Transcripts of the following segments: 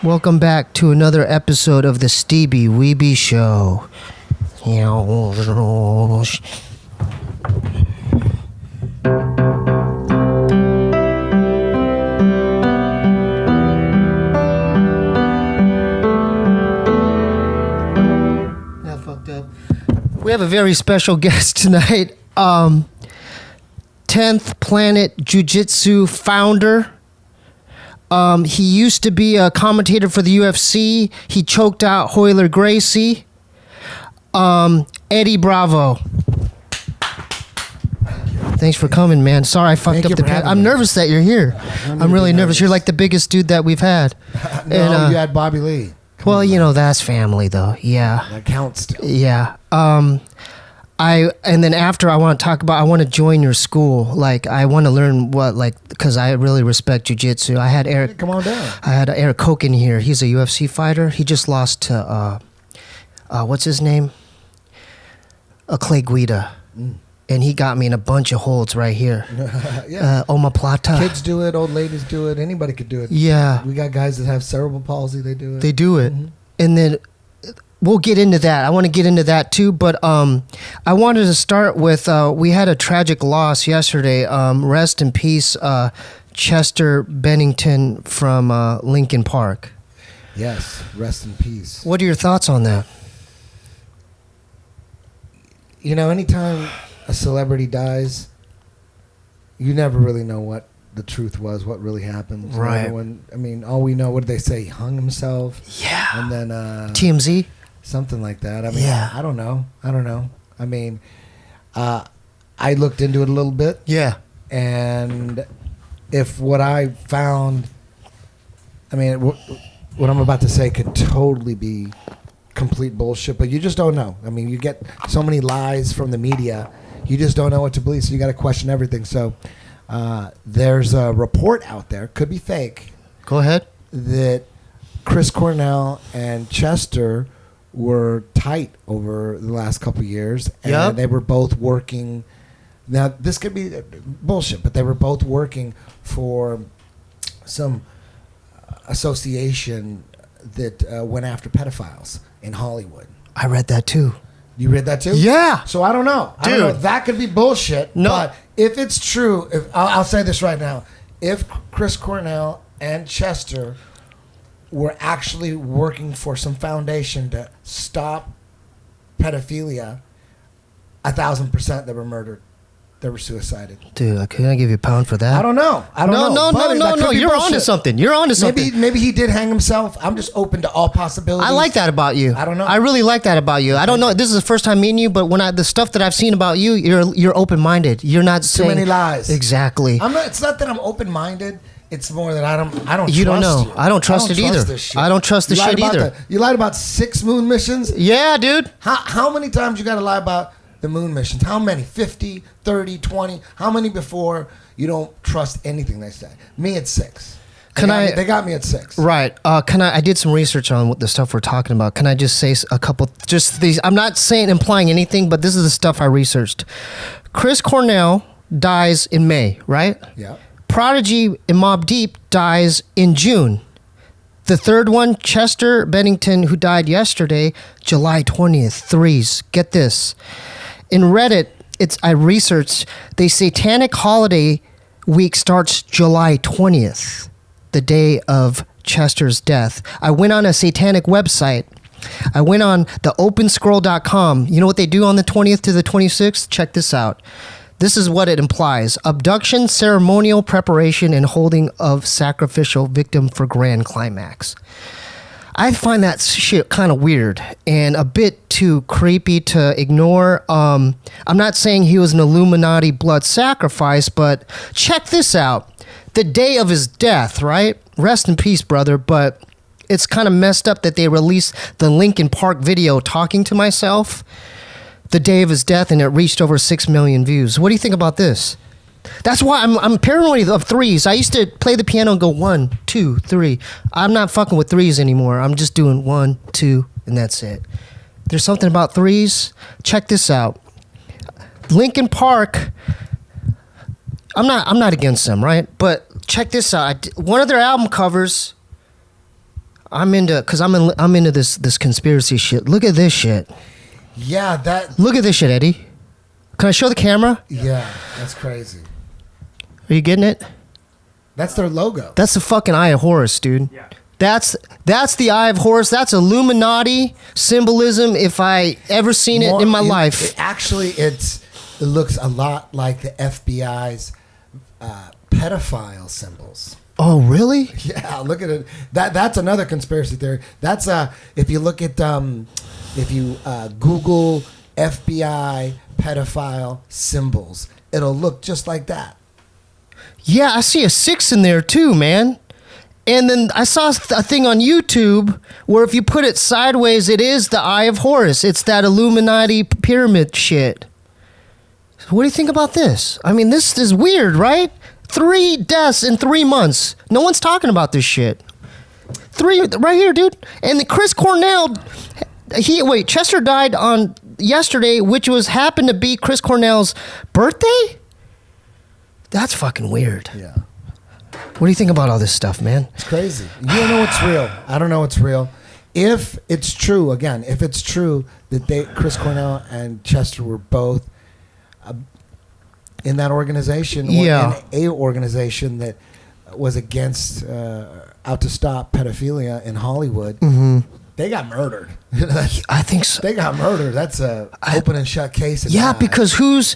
Welcome back to another episode of the Steebee Weebee Show. That fucked up. We have a very special guest tonight. 10th Planet Jiu-Jitsu founder. He used to be a commentator for the UFC. He choked out Royler Gracie. Eddie Bravo. Thanks for coming, man. Sorry I fucked up the pad. I'm nervous that you're here. I'm really nervous. You're like the biggest dude that we've had. No, you had Bobby Lee. Well, you know, that's family though. Yeah. That counts still. Yeah. And then after I want to join your school. Like, I want to learn because I really respect jiu-jitsu. I had Eric. Come on down. I had Eric Koken here. He's a UFC fighter. He just lost to, what's his name? Clay Guida. And he got me in a bunch of holds right here. Yeah. Omoplata. Kids do it. Old ladies do it. Anybody could do it. Yeah. We got guys that have cerebral palsy. They do it. They do it. Mm-hmm. And then we'll get into that. I want to get into that too. But I wanted to start with, we had a tragic loss yesterday. Rest in peace, Chester Bennington from Lincoln Park. Yes. Rest in peace. What are your thoughts on that? You know, anytime a celebrity dies, you never really know what the truth was, what really happened. Right. Everyone, I mean, all we know, what did they say? He hung himself? Yeah. And then TMZ? Something like that. I mean, yeah. I don't know. I mean, I looked into it a little bit. Yeah. And if what I found, I mean, what I'm about to say could totally be complete bullshit, but you just don't know. I mean, you get so many lies from the media, you just don't know what to believe, so you got to question everything. So there's a report out there, could be fake. Go ahead. That Chris Cornell and Chester were tight over the last couple of years, and they were both working. Now, this could be bullshit, but they were both working for some association that went after pedophiles in Hollywood. I read that too. You read that too? Yeah. So I don't know. Dude. I don't know. That could be bullshit. No. But if it's true, I'll say this right now. If Chris Cornell and Chester were actually working for some foundation to stop pedophilia, 1,000% they were murdered. They were suicided. Dude, can I give you a pound for that? I don't know. No. You're onto something. Maybe he did hang himself. I'm just open to all possibilities. I like that about you. I don't know. I really like that about you. I don't know. This is the first time meeting you, but the stuff that I've seen about you, you're open-minded. You're not saying too many lies. Exactly. It's not that I'm open-minded. It's more that I don't trust you. Don't know. You. I don't trust it either. I don't trust the shit either. You lied about 6 moon missions? Yeah, dude. How many times you got to lie about the moon missions? How many? 50, 30, 20? How many before you don't trust anything they say? Me at 6. They got me at 6. Right. I did some research on what the stuff we're talking about. Can I just say a couple, just these, I'm not implying anything, but this is the stuff I researched. Chris Cornell dies in May, right? Yeah. Prodigy in Mobb Deep dies in June. The third one, Chester Bennington, who died yesterday, July 20th, threes. Get this. In Reddit, I researched, the Satanic Holiday Week starts July 20th, the day of Chester's death. I went on a satanic website. I went on the openscroll.com. You know what they do on the 20th to the 26th? Check this out. This is what it implies. Abduction, ceremonial preparation, and holding of sacrificial victim for grand climax. I find that shit kind of weird and a bit too creepy to ignore. I'm not saying he was an Illuminati blood sacrifice, but check this out. The day of his death, right? Rest in peace, brother, but it's kind of messed up that they released the Lincoln Park video talking to myself the day of his death, and it reached over 6 million views. What do you think about this? That's why I'm paranoid of threes. I used to play the piano and go 1, 2, 3. I'm not fucking with threes anymore. I'm just doing 1, 2, and that's it. There's something about threes. Check this out. Lincoln Park. I'm not against them, right? But check this out. One of their album covers. I'm into this conspiracy shit. Look at this shit. Yeah, that. Look at this shit, Eddie. Can I show the camera? Yeah, that's crazy. Are you getting it? That's their logo. That's the fucking Eye of Horus, dude. Yeah. That's the Eye of Horus. That's Illuminati symbolism if I ever seen it in my life. It looks a lot like the FBI's pedophile symbols. Oh, really? Yeah, look at it. That's another conspiracy theory. That's if you look at if you Google FBI pedophile symbols, it'll look just like that. Yeah, I see a 6 in there too, man. And then I saw a thing on YouTube where if you put it sideways, it is the Eye of Horus. It's that Illuminati pyramid shit. What do you think about this? I mean, this is weird, right? 3 deaths in 3 months. No one's talking about this shit. 3 right here, dude. And the Chris Cornell, Chester died on yesterday, which happened to be Chris Cornell's birthday? That's fucking weird. Yeah. What do you think about all this stuff, man? It's crazy. You don't know what's real. I don't know what's real. If it's true, that Chris Cornell and Chester were both in that organization, or Yeah. in a organization that was against, out to stop pedophilia in Hollywood, they got murdered. I think so. They got murdered. That's a open and shut case. in Yeah, my because who's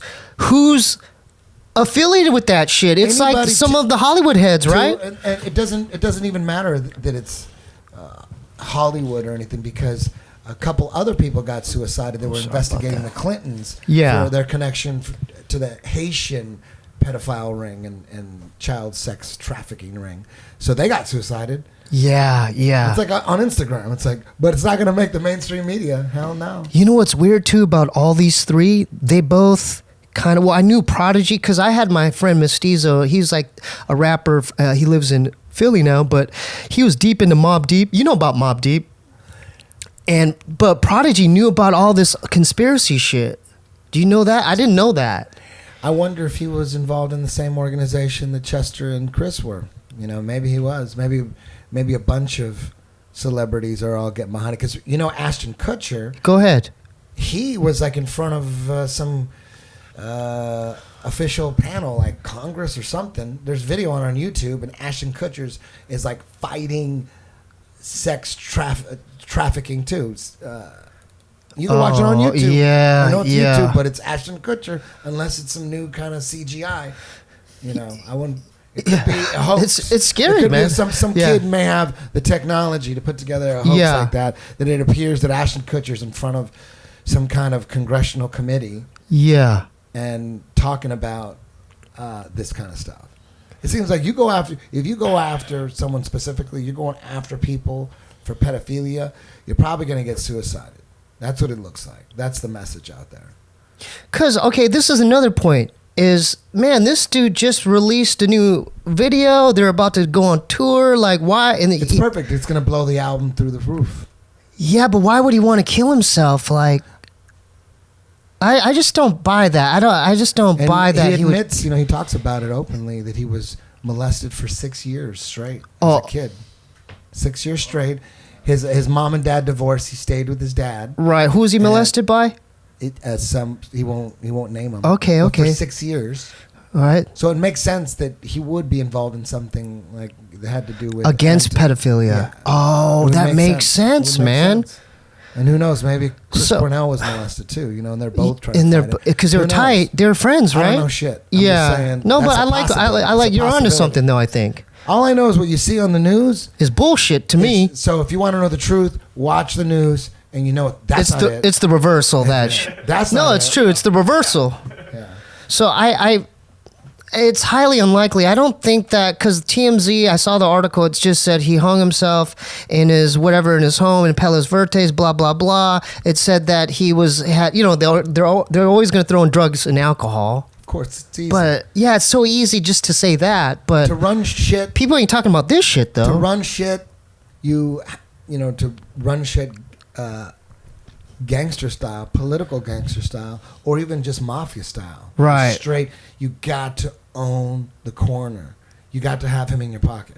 affiliated with that shit? It's like Anybody some of the Hollywood heads, eyes. right? And it doesn't even matter that it's Hollywood or anything, because a couple other people got suicided. They were investigating the Clintons Yeah. for their connection to the Haitian pedophile ring and child sex trafficking ring. So they got suicided. Yeah. It's like on Instagram. It's like, but it's not going to make the mainstream media. Hell no. You know what's weird too about all these 3? They both kind of. Well, I knew Prodigy because I had my friend Mestizo. He's like a rapper. He lives in Philly now, but he was deep into Mobb Deep. You know about Mobb Deep. But Prodigy knew about all this conspiracy shit. Do you know that? I didn't know that. I wonder if he was involved in the same organization that Chester and Chris were. You know, maybe he was. Maybe a bunch of celebrities are all getting behind it. Because, Ashton Kutcher, Go ahead. he was like in front of some official panel, like Congress or something. There's video on YouTube, and Ashton Kutcher's is like fighting sex trafficking too. You can watch it on YouTube. Yeah, I know it's yeah. YouTube, but it's Ashton Kutcher, unless it's some new kind of CGI. I wouldn't. It could be a hoax. It's scary, it could man. Be some Yeah. kid may have the technology to put together a hoax Yeah. like that. That it appears that Ashton Kutcher's in front of some kind of congressional committee Yeah. and talking about this kind of stuff. It seems like if you go after someone specifically, you're going after people for pedophilia, you're probably going to get suicided. That's what it looks like. That's the message out there. Because, okay, this is another point. Man, this dude just released a new video. They're about to go on tour. Like, why? And It's perfect. It's going to blow the album through the roof. Yeah, but why would he want to kill himself? Like, I just don't buy that. I just don't And buy that. he admits, he talks about it openly, that he was molested for 6 years straight as a kid. 6 years straight. His mom and dad divorced. He stayed with his dad. Right. Who was he molested by? He won't name him. Okay. But for 6 years. All right. So it makes sense that he would be involved in something like that had to do with Against pedophilia. Yeah. Oh, It would that make makes sense, It would make man. sense. And who knows? Maybe Chris So- Cornell was molested too. And they're both trying And to they're fight it. because they were Who knows? tight. They were friends, right? I don't know shit. I'm Yeah. just saying No, that's but a I like possibility. you're It's a onto possibility. something though. I think All I know is what you see on the news. is bullshit to me. So if you want to know the truth, watch the news, and that's It's not the it. it's the reversal that. That's no, not it's it. true. It's the reversal. Yeah. So it's highly unlikely. I don't think that because TMZ, I saw the article. It just said he hung himself in his home in Palos Verdes. Blah blah blah. It said that he had. They're always going to throw in drugs and alcohol. Of course, it's easy. But yeah, it's so easy just to say that. But to run shit, people ain't talking about this shit though. to run shit, to run shit, gangster style, political gangster style, or even just mafia style. Right. Straight. You got to own the corner. You got to have him in your pocket.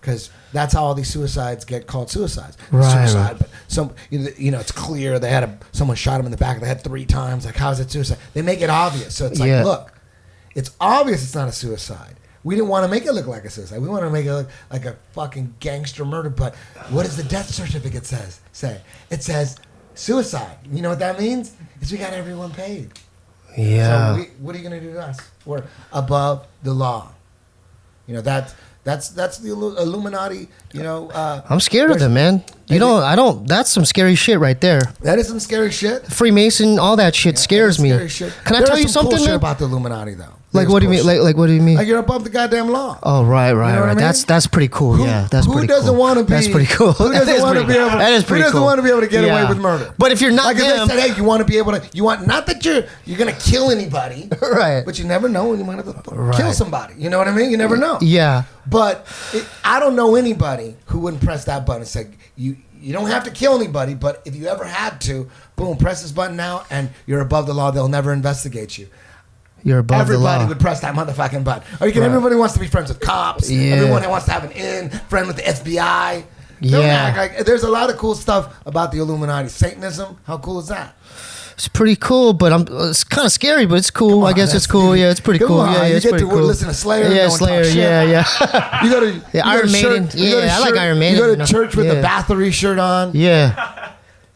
because that's how all these suicides get called suicides. Right. Suicide, but it's clear they had someone shot him in the back of the head 3 times. Like, how is it suicide? They make it obvious. So it's like, look, it's obvious it's not a suicide. We didn't want to make it look like a suicide. We want to make it look like a fucking gangster murder. But what does the death certificate say? It says suicide. You know what that means? Is we got everyone paid. Yeah. So what are you going to do to us? We're above the law. That's the Illuminati. I'm scared of them, man. That's some scary shit right there. That is some scary shit. Freemason, all that shit scares me. Scary shit. Can I tell you something, cool shit man? about the Illuminati, though. Like, what do you mean? Like, what do you mean? Like, you're above the goddamn law. Oh, right. You know what I mean? That's pretty cool. Yeah, that's pretty cool. Who doesn't want to be? That's pretty cool. Who doesn't want to be able? That is pretty cool. Who doesn't want to be able to get away with murder? But if you're not like, if them, they said, hey, you want to be able to, not that you're gonna kill anybody, right? But you never know when you might have to kill somebody. You know what I mean? You never know. Yeah. But I don't know anybody who wouldn't press that button and say, you don't have to kill anybody, but if you ever had to, boom, press this button now, and you're above the law. They'll never investigate you. You're above Everybody the law. would press that motherfucking button. Or everybody wants to be friends with cops. Yeah. Everyone wants to have an friend with the FBI. Yeah. Don't act like, there's a lot of cool stuff about the Illuminati. Satanism, how cool is that? It's pretty cool, but it's kind of scary, but it's cool. I guess it's cool. Yeah, it's pretty cool. Yeah, you it's get pretty to cool. listen to Slayer. Yeah, no one Slayer. talks shit. Yeah. You go to Iron Maiden. Yeah, I like Iron Maiden. You go to church with the Bathory shirt on. Yeah.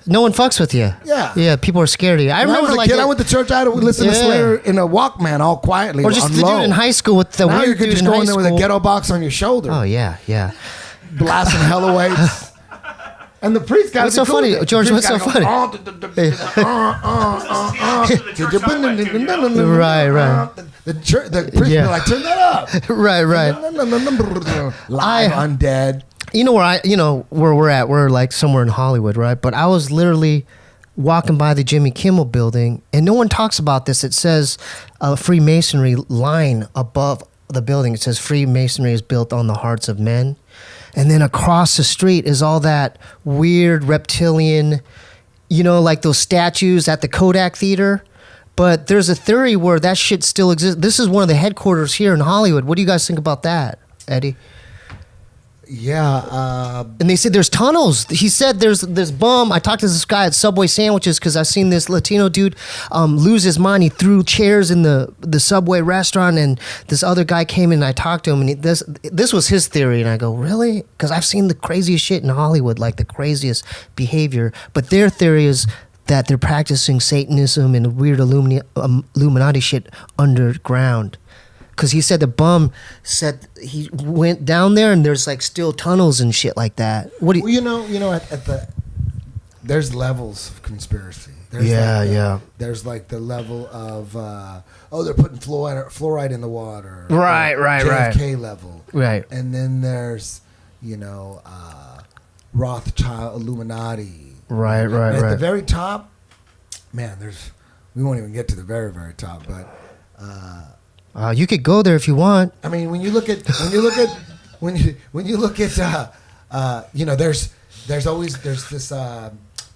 No one fucks with you. Yeah. Yeah, people are scared of you. I remember like I went to church. I would listen to Slayer in a Walkman all quietly. Or just the low. dude in high school with the now weird you could dude just in go high in there school. with a ghetto box on your shoulder. Oh, yeah. Blasting Hellawaits. And the priest got What's so funny, George? What's so funny? Right. The priest be like, turn that up. Right. Live undead. You know where we're at? We're like somewhere in Hollywood, right? But I was literally walking by the Jimmy Kimmel building, and no one talks about this. It says a Freemasonry line above the building. It says Freemasonry is built on the hearts of men. And then across the street is all that weird reptilian, like those statues at the Kodak Theater. But there's a theory where that shit still exists. This is one of the headquarters here in Hollywood. What do you guys think about that, Eddie? Yeah. And they said there's tunnels. He said there's this bum. I talked to this guy at Subway Sandwiches because I seen this Latino dude lose his mind. He threw chairs in the Subway restaurant, and this other guy came in and I talked to him, and this was his theory. And I go, really? Because I've seen the craziest shit in Hollywood, like the craziest behavior. But their theory is that they're practicing Satanism and weird Illuminati shit underground. Because he said the bum said he went down there and there's like still tunnels and shit like that. What do you? There's levels of conspiracy. There's like the level of they're putting fluoride in the water. Right. JFK level. Right. And then there's Rothschild Illuminati. Right. At the very top, man, we won't even get to the very, very top, but you could go there if you want. I mean, when you look at there's always this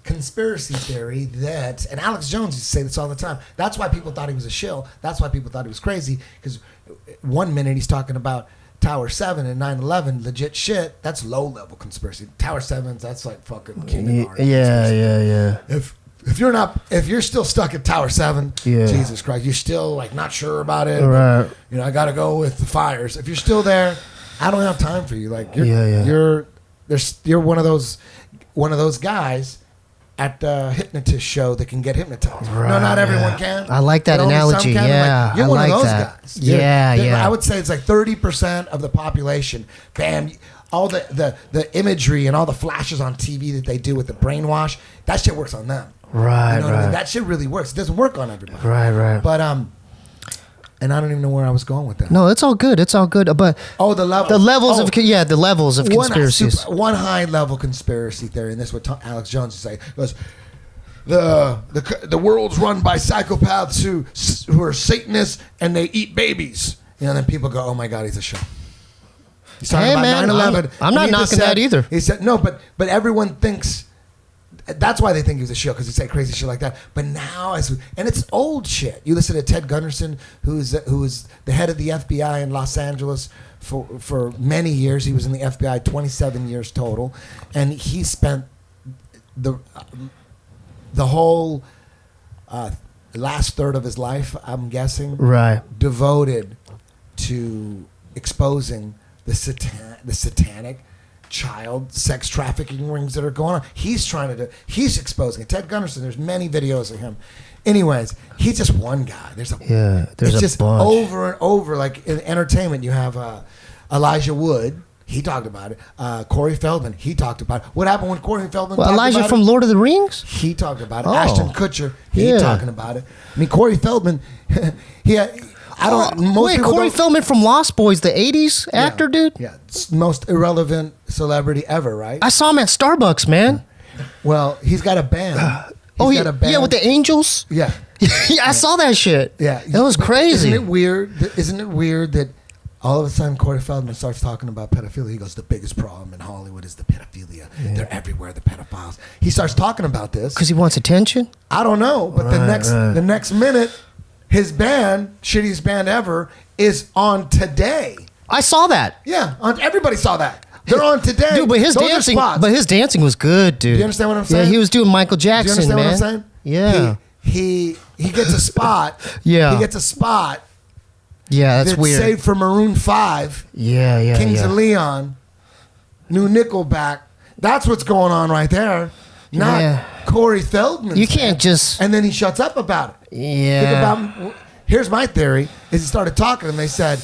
conspiracy theory that, and Alex Jones used to say this all the time. That's why people thought he was a shill. That's why people thought he was crazy, because one minute he's talking about Tower 7 and 9/11, legit shit. That's low level conspiracy. Tower 7's, that's like fucking kindergarten. Yeah. If you're still stuck at Tower 7, Jesus Christ, you're still like not sure about it. Right. But, I got to go with the fires. If you're still there, I don't have time for you. Like you're one of those guys at the hypnotist show that can get hypnotized. Right, no, not everyone can. I like that analogy. Yeah, you're I one like of those that. guys. Yeah. I would say it's like 30% of the population. Bam. All the imagery and all the flashes on TV that they do with the brainwash, that shit works on them. Right, what I mean? That shit really works. It doesn't work on everybody. Right. But and I don't even know where I was going with that. No, it's all good. But the levels. The levels of conspiracies. One high level conspiracy theory, and this is what Alex Jones would say. Goes, the world's run by psychopaths who are Satanists and they eat babies. Then people go, oh my God, he's a show. He's talking about 9/11. I'm not knocking that either. He said no, but everyone thinks That's why they think he was a shill, because he said crazy shit like that. But now, and it's old shit. You listen to Ted Gunderson, who's the head of the FBI in Los Angeles for many years. He was in the FBI 27 years total, and he spent the whole last third of his life, I'm guessing, Right. devoted to exposing the satanic child sex trafficking rings that are going on. He's exposing it. Ted Gunderson, there's many videos of him. Anyways, he's just one guy. There's it's just bunch. over and over. Like in entertainment, you have Elijah Wood. He talked about it. Corey Feldman. He talked about it. What happened when Corey Feldman? Well, talked Elijah about from it? Lord of the Rings. He talked about it. Oh. Ashton Kutcher. He Yeah. talking about it. I mean, Corey Feldman. Corey Feldman from Lost Boys, the '80s actor, dude. Yeah, most irrelevant celebrity ever, right? I saw him at Starbucks, man. Well, he's got a band. Yeah, with the Angels. Yeah. Yeah, I saw that shit. Yeah, that was crazy. Isn't it weird that all of a sudden Corey Feldman starts talking about pedophilia? He goes, "The biggest problem in Hollywood is the pedophilia. Yeah. They're everywhere, the pedophiles." He starts talking about this Because he wants attention. I don't know, but the next minute, his band, shittiest band ever, is on Today. I saw that. Yeah, everybody saw that. They're on Today, dude. But his dancing was good, dude. Do you understand what I'm saying? Yeah, he was doing Michael Jackson, Do you understand man. what I'm saying? Yeah. He gets a spot. Yeah. He gets a spot. Yeah, that's weird. Saved for Maroon 5. Yeah. Kings of Leon. New Nickelback. That's what's going on right there. Not Corey Feldman. You can't just. And then he shuts up about it. Yeah. Here's my theory: is he started talking and they said,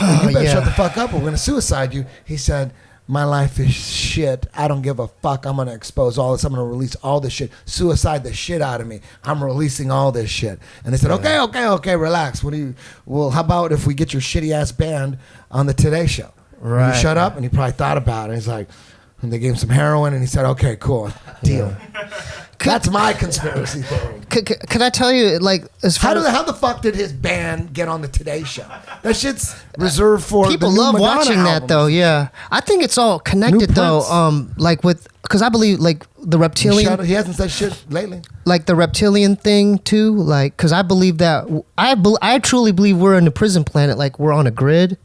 "You better shut the fuck up, or we're gonna suicide you." He said, "My life is shit. I don't give a fuck. I'm gonna expose all this. I'm gonna release all this shit. Suicide the shit out of me. I'm releasing all this shit." And they said, "Okay, relax. How about if we get your shitty ass band on the Today Show?" Right. And he shut up and he probably thought about it. He's like, and they gave him some heroin and he said, "Okay, cool, deal." That's my conspiracy theory. Could I tell you, like, as far How the fuck did his band get on the Today Show? That shit's reserved for people the new love Madonna watching that, albums. though. Yeah, I think it's all connected, though. Like because I believe like the reptilian. He hasn't said shit lately. Like the reptilian thing too. Like, because I believe that I truly believe we're in a prison planet. Like we're on a grid,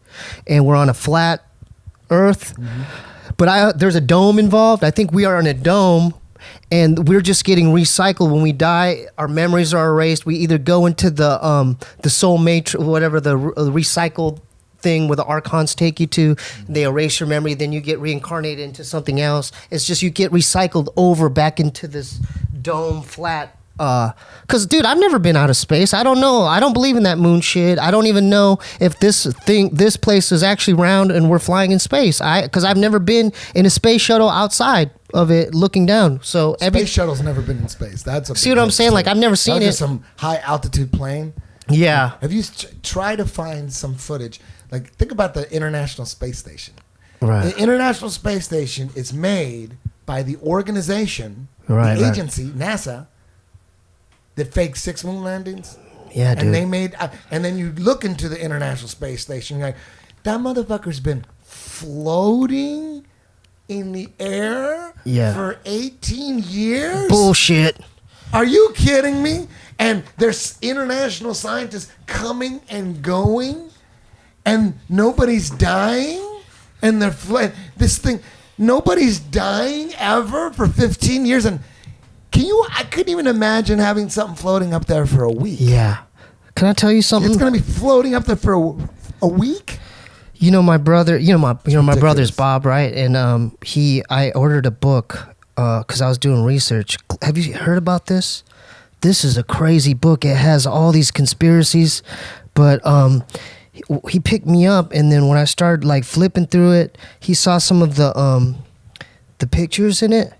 and we're on a flat Earth. Mm-hmm. But there's a dome involved. I think we are in a dome. And we're just getting recycled when we die. Our memories are erased. We either go into the soul matrix, whatever the recycled thing where the archons take you to. They erase your memory, then you get reincarnated into something else. It's just you get recycled over back into this dome flat. Because, dude, I've never been out of space. I don't know. I don't believe in that moon shit. I don't even know if this place is actually round and we're flying in space. Because I've never been in a space shuttle outside of it looking down. So space shuttle's never been in space. See what I'm saying? Like, I've never seen it. Some high altitude plane. Yeah. Have you tried to find some footage? Like, think about the International Space Station. Right. The International Space Station is made by the organization, the agency, NASA, that faked 6 moon landings. Yeah, dude. And they made, and then you look into the International Space Station, you're like, that motherfucker's been floating in the air for 18 years? Bullshit. Are you kidding me? And there's international scientists coming and going, and nobody's dying, and nobody's dying ever for 15 years, and I couldn't even imagine having something floating up there for a week. Yeah. Can I tell you something? It's going to be floating up there for a week? You know my brother, my brother's Bob, right? And I ordered a book cuz I was doing research. Have you heard about this? This is a crazy book. It has all these conspiracies, but he picked me up, and then when I started like flipping through it, he saw some of the pictures in it.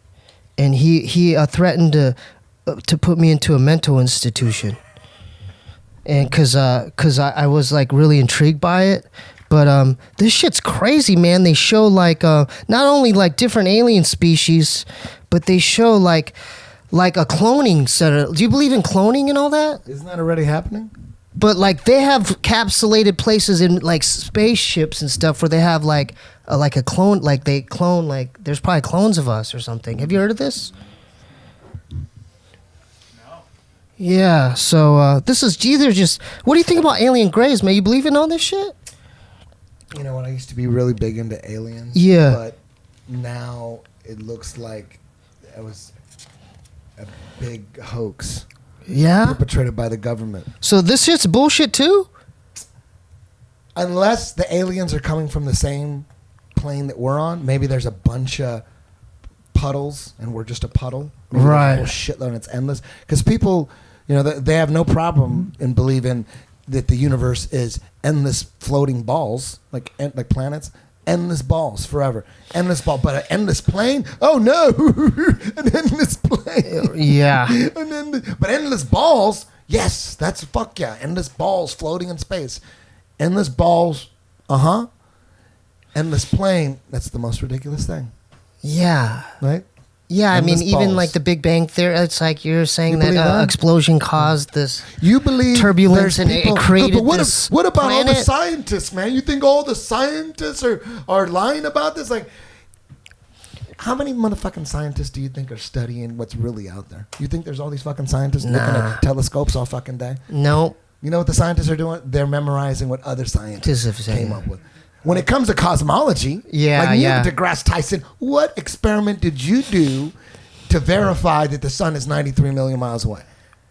And he threatened to put me into a mental institution, and cause I was like really intrigued by it, but this shit's crazy, man. They show like not only like different alien species, but they show like a cloning center. Do you believe in cloning and all that? Isn't that already happening? But like they have capsulated places in like spaceships and stuff where they have like a clone, like they clone, like there's probably clones of us or something. Have you heard of this? Yeah, so this is either just... What do you think about alien graves, man? You believe in all this shit? You know what? I used to be really big into aliens. Yeah. But now it looks like it was a big hoax Yeah? perpetrated by the government. So this shit's bullshit too? Unless the aliens are coming from the same plane that we're on, maybe there's a bunch of puddles and we're just a puddle. Maybe Right. there's a whole shitload and it's endless. Because people, they have no problem in believing that the universe is endless floating balls, like planets, endless balls forever. Endless ball, but an endless plane? Oh no! An endless plane. Yeah. But endless balls, yes, that's fuck yeah. Endless balls floating in space. Endless balls, endless plane, that's the most ridiculous thing. Yeah. Right? Yeah, Endless I mean, even balls. like the Big Bang Theory, it's like you're saying You that, believe that? explosion caused this You believe turbulence there's and it people, created but this what about all the planet? scientists, man? You think all the scientists are lying about this? Like, how many motherfucking scientists do you think are studying what's really out there? You think there's all these fucking scientists looking Nah. at telescopes all fucking day? No. You know what the scientists are doing? They're memorizing what other scientists Just saying. came up with. When it comes to cosmology, Yeah, like Neil yeah. deGrasse Tyson, what experiment did you do to verify that the sun is 93 million miles away?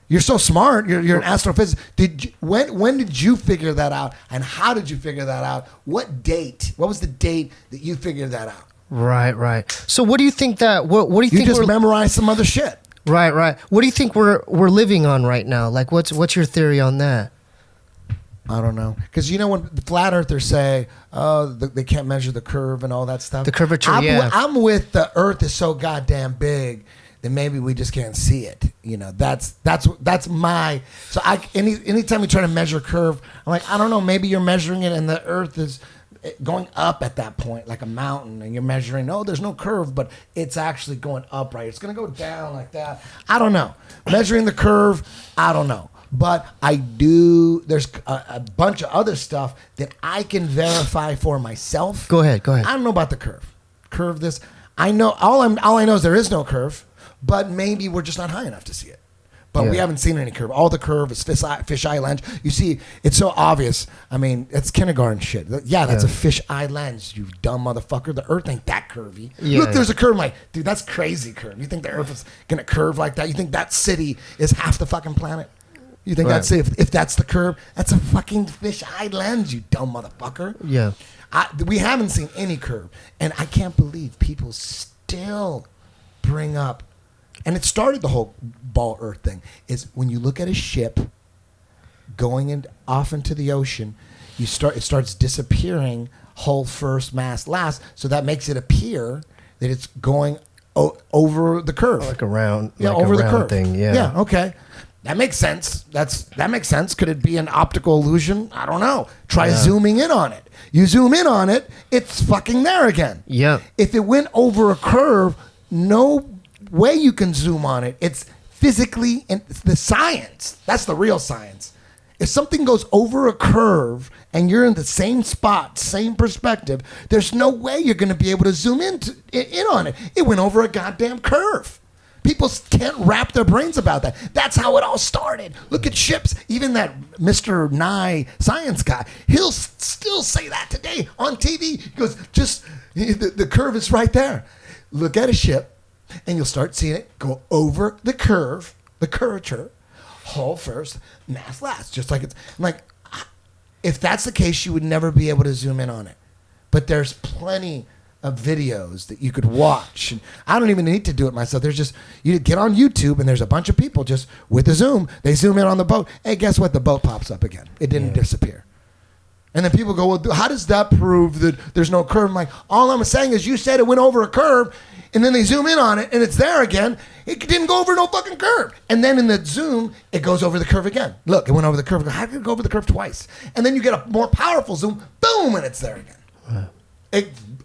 You're so smart. You're an astrophysicist. When did you figure that out? And how did you figure that out? What date? What was the date that you figured that out? Right. So what do you think that... What do you You think just we're... memorized some other shit. Right. What do you think we're living on right now? Like, what's your theory on that? I don't know. Because when the flat earthers say, they can't measure the curve and all that stuff. The curvature, I'm, I'm with the earth is so goddamn big that maybe we just can't see it. That's my... So anytime we try to measure curve, I'm like, I don't know, maybe you're measuring it and the earth is going up at that point, like a mountain, and you're measuring, there's no curve, but it's actually going up, right? It's going to go down like that. I don't know. Measuring the curve, I don't know. But I do, there's a bunch of other stuff that I can verify for myself. Go ahead. I don't know about the curve. Curve this. I know, all I know is there is no curve, but maybe we're just not high enough to see it. But we haven't seen any curve. All the curve is fish-eye lens. You see, it's so obvious. I mean, it's kindergarten shit. Yeah, that's a fish-eye lens, you dumb motherfucker. The earth ain't that curvy. Look, there's a curve. I'm like, dude, that's crazy curve. You think the earth is going to curve like that? You think that city is half the fucking planet? You think that's if that's the curve? That's a fucking fish-eye lens, you dumb motherfucker. Yeah. We haven't seen any curve. And I can't believe people still bring up, and it started the whole ball earth thing, is when you look at a ship going off into the ocean, it starts disappearing hull first, mast last, so that makes it appear that it's going over the curve. Like around. Yeah, like over a the round curve. thing. Yeah. Yeah, okay. That makes sense. That makes sense. Could it be an optical illusion? I don't know. Try zooming in on it. You zoom in on it, it's fucking there again. Yeah. If it went over a curve, no way you can zoom on it. It's physically, and it's the science. That's the real science. If something goes over a curve and you're in the same spot, same perspective, there's no way you're going to be able to zoom in on it. It went over a goddamn curve. People can't wrap their brains about that. That's how it all started. Look at ships. Even that Mr. Nye science guy, he'll still say that today on TV. He goes, the curve is right there. Look at a ship, and you'll start seeing it go over the curve, the curvature, hull first, mast last. Just like it's like, if that's the case, you would never be able to zoom in on it. But there's plenty of videos that you could watch. And I don't even need to do it myself. There's just, you get on YouTube and there's a bunch of people just with a zoom. They zoom in on the boat. Hey, guess what? The boat pops up again. It didn't disappear. And then people go, well, how does that prove that there's no curve? I'm like, all I'm saying is you said it went over a curve, and then they zoom in on it and it's there again. It didn't go over no fucking curve. And then in the zoom, it goes over the curve again. Look, it went over the curve. How did it go over the curve twice? And then you get a more powerful zoom, boom, and it's there again.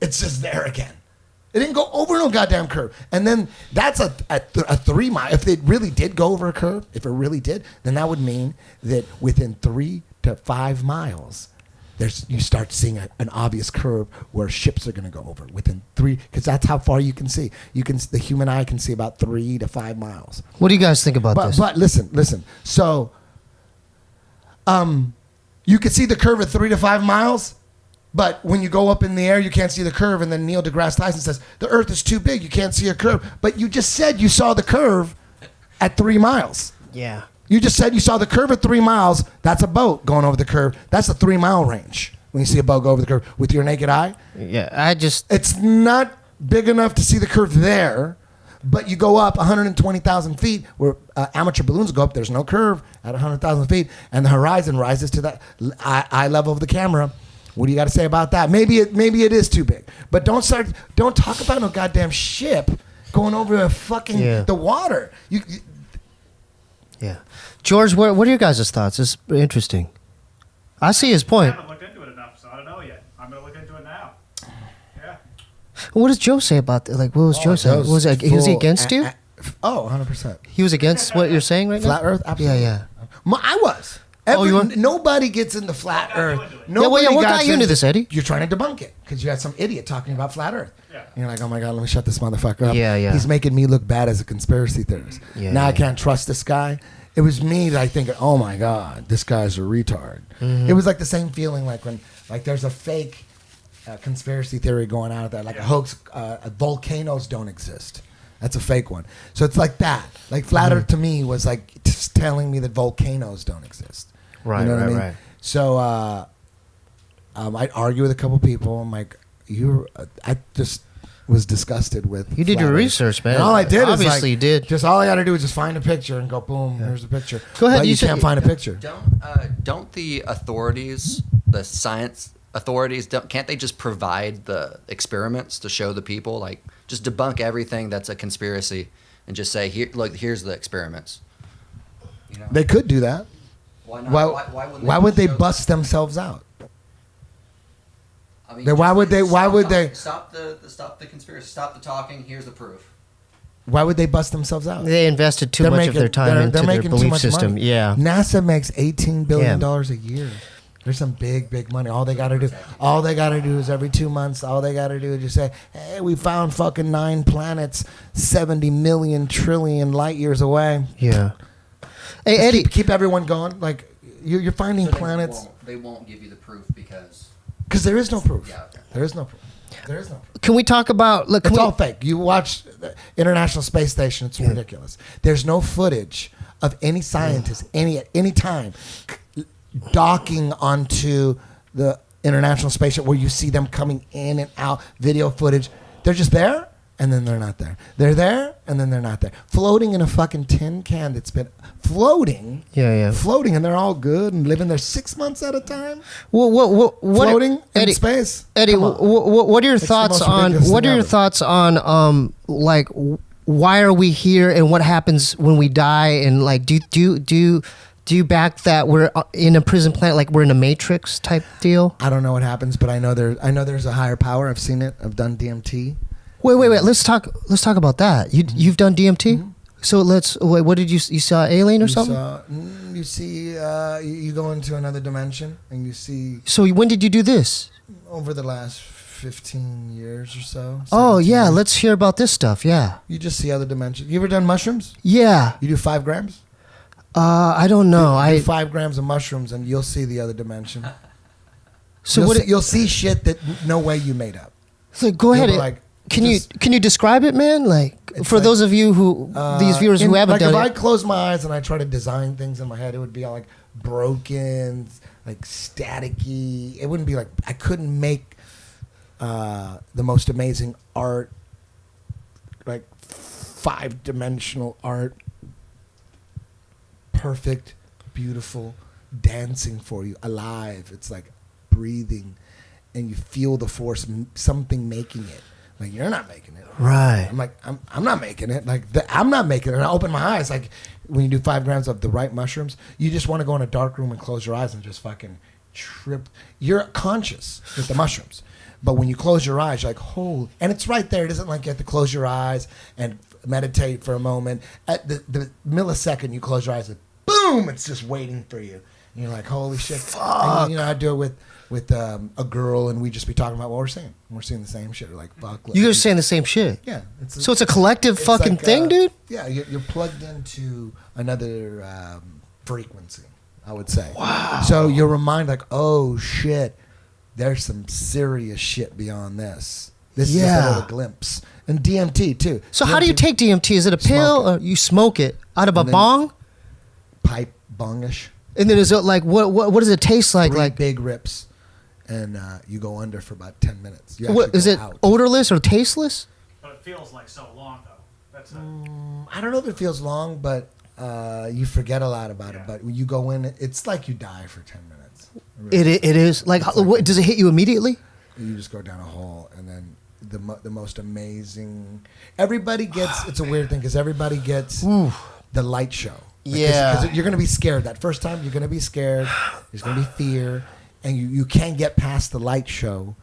It's just there again. It didn't go over no goddamn curve. And then that's a 3 mile. If it really did go over a curve, if it really did, then that would mean that within 3 to 5 miles, you start seeing an obvious curve where ships are going to go over within 3, because that's how far you can see. The human eye can see about 3 to 5 miles. What do you guys think about this? But listen. So, you can see the curve at 3 to 5 miles, but when you go up in the air, you can't see the curve. And then Neil deGrasse Tyson says the Earth is too big, you can't see a curve. But you just said you saw the curve at 3 miles. Yeah. You just said you saw the curve at 3 miles. That's a boat going over the curve. That's a 3 mile range when you see a boat go over the curve with your naked eye. Yeah, It's not big enough to see the curve there, but you go up 120,000 feet where amateur balloons go up. There's no curve at 100,000 feet, and the horizon rises to that eye level of the camera. What do you got to say about that? Maybe it is too big, but don't talk about no goddamn ship going over the water. Yeah. George, what are your guys' thoughts? It's interesting. I see his I haven't haven't looked into it enough, so I don't know yet. I'm going to look into it now. Yeah. What does Joe say about that? Like, what was Joe saying? Was he against you? 100%. He was against what you're saying right now? Flat Earth? Absolutely. Yeah. I was. You were? Nobody gets into flat Earth. What got you into this, Eddie? You're trying to debunk it because you had some idiot talking about flat Earth. Yeah. And you're like, oh my God, let me shut this motherfucker up. Yeah. He's making me look bad as a conspiracy theorist. Now I can't trust this guy. It was me that I think, oh my God, this guy's a retard. Mm-hmm. It was like the same feeling like when there's a fake conspiracy theory going out there, like a hoax, volcanoes don't exist. That's a fake one. So it's like that. Like flat Earth to me was like just telling me that volcanoes don't exist. Right, you know what I mean? right. So I'd argue with a couple people. I'm like, I just was disgusted with. You did your Earth. research, man. And all I did Obviously is you did. Just all I got to do is just find a picture and go boom. Here's the picture. Go ahead. But you can't find a picture. Don't the authorities, the science authorities, can't they just provide the experiments to show the people, like just debunk everything that's a conspiracy and just say, here, look, here's the experiments. You know? They could do that. Why not? Why would they bust themselves out? I mean, Then why would they? Stop the conspiracy? Stop the talking. Here's the proof. Why would they bust themselves out? They invested too much of their time into their belief system. Money. Yeah. NASA makes $18 billion a year. There's some big money. All they gotta do is every 2 months. All they gotta do is just say, "Hey, we found fucking 9 planets, 70 million trillion light years away." Yeah. Hey, Just Eddie, keep everyone going. Like you're finding planets. They won't give you the proof because There is no proof. Yeah. There is no proof. can we talk about? Look, It's all fake. You watch the International Space Station. It's ridiculous. There's no footage of any scientist at any time docking onto the International Space Station where you see them coming in and out. Video footage. They're just there, and then they're not there. They're there, and then they're not there. Floating in a fucking tin can that's been floating. Floating, and they're all good and living there 6 months at a time. What Floating Eddie, in space. Eddie, Come on. what are your It's the thoughts most on? ridiculous What thing are your ever. thoughts on like why are we here and what happens when we die and like do you back that we're in a prison planet, like we're in a Matrix type deal? I don't know what happens, but I know there's a higher power. I've seen it. I've done DMT. Wait. Let's talk about that. You've done DMT. Mm-hmm. So what did you saw alien or something? You see, you go into another dimension and you see So when did you do this? over the last 15 years or so. Oh 17 yeah, years, let's hear about this stuff. Yeah. You just see other dimensions. You ever done mushrooms? Yeah. You do 5 grams? I don't know. You do 5 grams of mushrooms and you'll see the other dimension. So You'll see shit that no way you made up. So go ahead. You'll be like, Can you describe it, man? Like for those of you who these viewers who haven't done if it. I close my eyes and I try to design things in my head, it would be all like broken, like staticky. It wouldn't be like I couldn't make the most amazing art, like 5-dimensional art, perfect, beautiful, dancing for you, alive. It's like breathing, and you feel the force, something making it. Like you're not making it, Right. I'm like I'm not making it. Like I'm not making it. And I open my eyes. Like when you do 5 grams of the right mushrooms, you just want to go in a dark room and close your eyes and just fucking trip. You're conscious with the mushrooms, but when you close your eyes, you're like, holy. And it's right there. It isn't like you have to close your eyes and meditate for a moment. At the millisecond you close your eyes, and boom, it's just waiting for you. And you're like, holy shit. And, you know, I do it with a girl, and we just be talking about what we're saying. We're seeing the same shit. We're like, fuck. You guys saying the same shit. Yeah. So it's a collective it's fucking like, thing, dude? Yeah, you're plugged into another frequency, I would say. Wow. So you're reminded, like, oh shit, there's some serious shit beyond this. This is just a little glimpse. And DMT too. So DMT, how do you take DMT? Is it a pill or you smoke it out of a And then- bong? pipe bongish? And then is it like what does it taste like? Three Like big rips, and you go under for about 10 minutes. You what actually is go it? out. Odorless or tasteless? But it feels like so long though. That's I don't know if it feels long, but you forget a lot about it. But when you go in, it's like you die for 10 minutes. It is like what, does it hit you immediately? You just go down a hole, and then the most amazing. Everybody gets. It's a weird thing because everybody gets the light show. Yeah. Because you're gonna be scared that first time. You're gonna be scared. There's gonna be fear, and you can't get past the light show.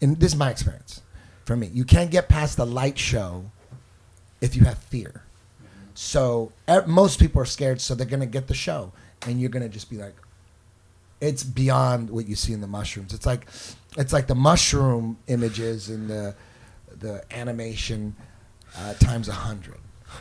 And this is my experience. For me, you can't get past the light show if you have fear. So most people are scared, so they're gonna get the show, and you're gonna just be like, it's beyond what you see in the mushrooms. It's like the mushroom images in the animation times 100.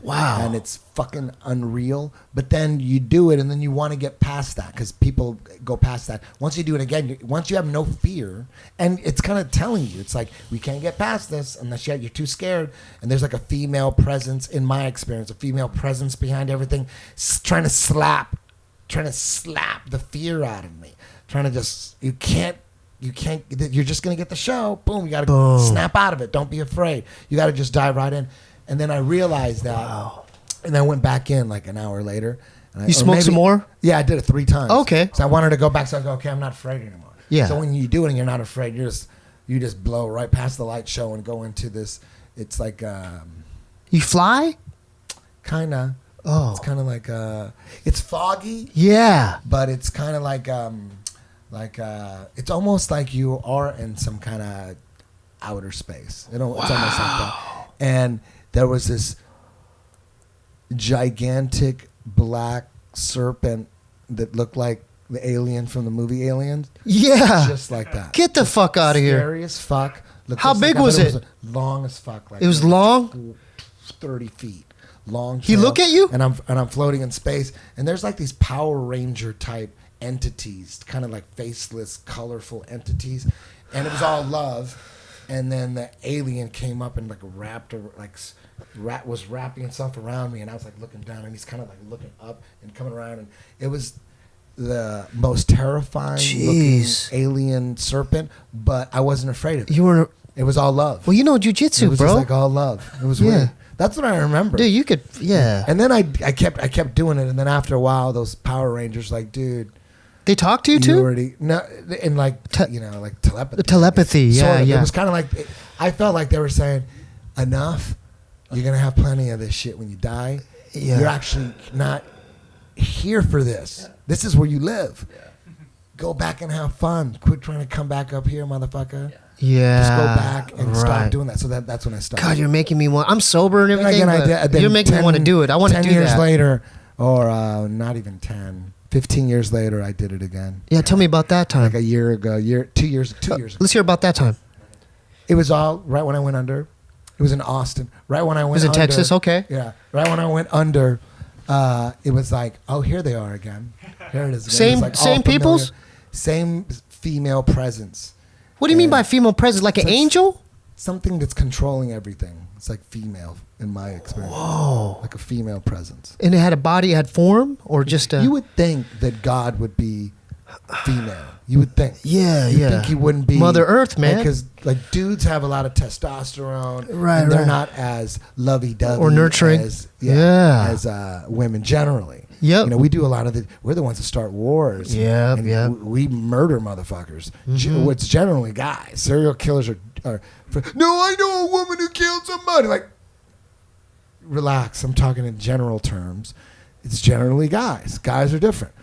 Wow. And it's fucking unreal. But then you do it, and then you want to get past that because people go past that. Once you do it again, once you have no fear, and it's kind of telling you, it's like, we can't get past this unless you're too scared. And there's like a female presence, in my experience, a female presence behind everything, trying to slap the fear out of me. Trying to just, you can't, you're just going to get the show. Boom, you got to snap out of it. Don't be afraid. You got to just dive right in. And then I realized that. Wow. And I went back in like an hour later. You smoked some more? Yeah, I did it 3 times. Okay. So I wanted to go back. So I go, okay, I'm not afraid anymore. Yeah. So when you do it and you're not afraid, you just blow right past the light show and go into this. It's like You fly? kind of. Oh. It's kind of like it's foggy, Yeah. but it's kind of like it's almost like you are in some kind of outer space. It's almost like that. And there was this gigantic black serpent that looked like the alien from the movie Aliens. Yeah. Just like that. Get the fuck out of here. Scary as fuck. Looked How just big like that, was but it? long as fuck. Like It was long? 30 feet. Long. He tail. look at you? And I'm floating in space. And there's like these Power Ranger type entities, kind of like faceless, colorful entities. And it was all love. And then the alien came up and like was wrapping himself around me, and I was like looking down, and he's kind of like looking up and coming around, and it was the most terrifying Jeez. looking alien serpent, but I wasn't afraid of it. You were It was all love. well, you know It jujitsu, was bro. just like all love. It was Yeah. weird. That's what I remember. Dude, you could And then I kept doing it, and then after a while, those Power Rangers like, dude, They talk to you you too? already no, and like like telepathy. The telepathy, yeah, Sort of. yeah. It was kind of like I felt like they were saying, enough. You're gonna have plenty of this shit when you die. Yeah. You're actually not here for this. This is where you live. Go back and have fun. Quit trying to come back up here, motherfucker. Yeah. Just go back and stop right. doing that. So that's when I stopped. God, you're making me want. I'm sober and Then everything. again, but then you're making me want to do it. I want to 10 do years that. later, or not even 10, 15 years later, I did it again. Yeah, tell me about that time. Like a year ago, 2 years ago. Let's hear about that time. It was all right when I went under. It was in Austin. Right when I went was in under. Texas? Okay. Yeah. Right when I went under, it was like, oh, here they are again. Here it is again. Same- It was like all same familiar. peoples? Same female presence. What do you mean Yeah. by female presence? Like an It's- angel? Something that's controlling everything. It's like female in my experience. Whoa. Like a female presence. And it had a body, it had form, or just a. You would think that God would be female. You would think. Yeah, You yeah. think he wouldn't be Mother Earth, man. Because like dudes have a lot of testosterone, Right, and they're right. not as lovey-dovey Or nurturing. as Yeah. as women generally. Yep. You know, we do a lot of the. We're the ones that start wars. Yep, and yep. We murder motherfuckers. Mm-hmm. What's generally guys. Serial killers are. No, I know a woman who killed somebody. Like, relax. I'm talking in general terms. It's generally guys. Guys are different.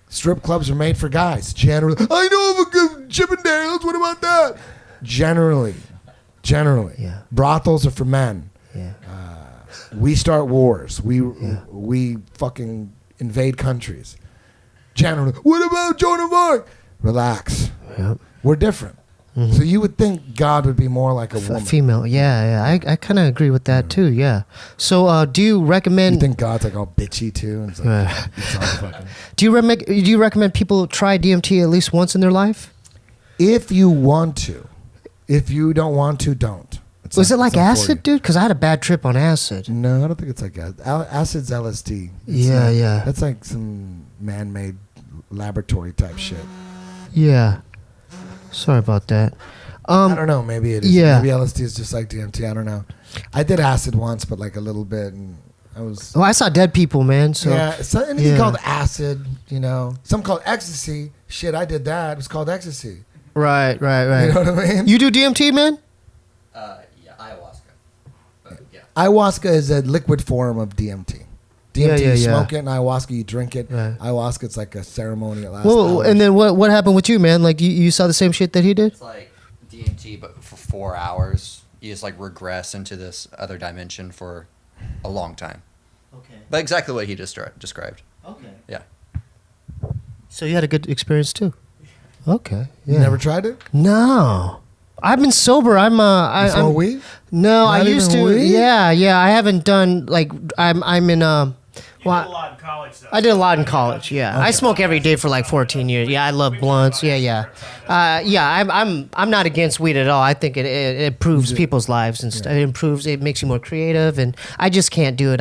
Strip clubs are made for guys. Generally, I know of a good Chippendales. What about that? Generally. Yeah. Brothels are for men. Yeah. We start wars. We fucking invade countries. Chandler, what about Joan of Arc? Relax. Yep. We're different. So you would think God would be more like a woman. Female. Yeah. I kind of agree with that too. Yeah. So do you recommend? You think God's like all bitchy too? And it's like, it's all fucking. Do you recommend people try DMT at least once in their life? If you want to. If you don't want to, don't. Was it like it's not for acid, dude? Because I had a bad trip on acid. you. No, I don't think it's like acid. Acid's LSD. Yeah. That's like some man-made laboratory type shit. Yeah. Sorry about that. I don't know. Maybe it is. Yeah. Maybe LSD is just like DMT. I don't know. I did acid once, but like a little bit, and I was. Oh, I saw dead people, man. So Yeah, so anything yeah. called acid, some call ecstasy. Shit, I did that. It was called ecstasy. right. You know what I mean? You do DMT, man? Yeah, ayahuasca. But yeah. Ayahuasca is a liquid form of DMT. DMT, Yeah. you smoke it, and ayahuasca, you drink it. Right. Ayahuasca, it's like a ceremony that lasts Well, hours. and then what happened with you, man? Like you saw the same shit that he did? It's like DMT, but for 4 hours, you just like regress into this other dimension for a long time. Okay. But exactly what he just described. Okay. Yeah. So you had a good experience too. Okay. Yeah. You never tried it? No. I've been sober. I'm You smoke weed? No, I Not used even to. weed? Yeah. I haven't done like I'm in You well, did a lot in college, though. I did a lot in college. Yeah, I smoke every day for like 14 years. Yeah, I love blunts. Yeah. I'm not against weed at all. I think it improves people's lives and stuff. It improves. It makes you more creative, and I just can't do it.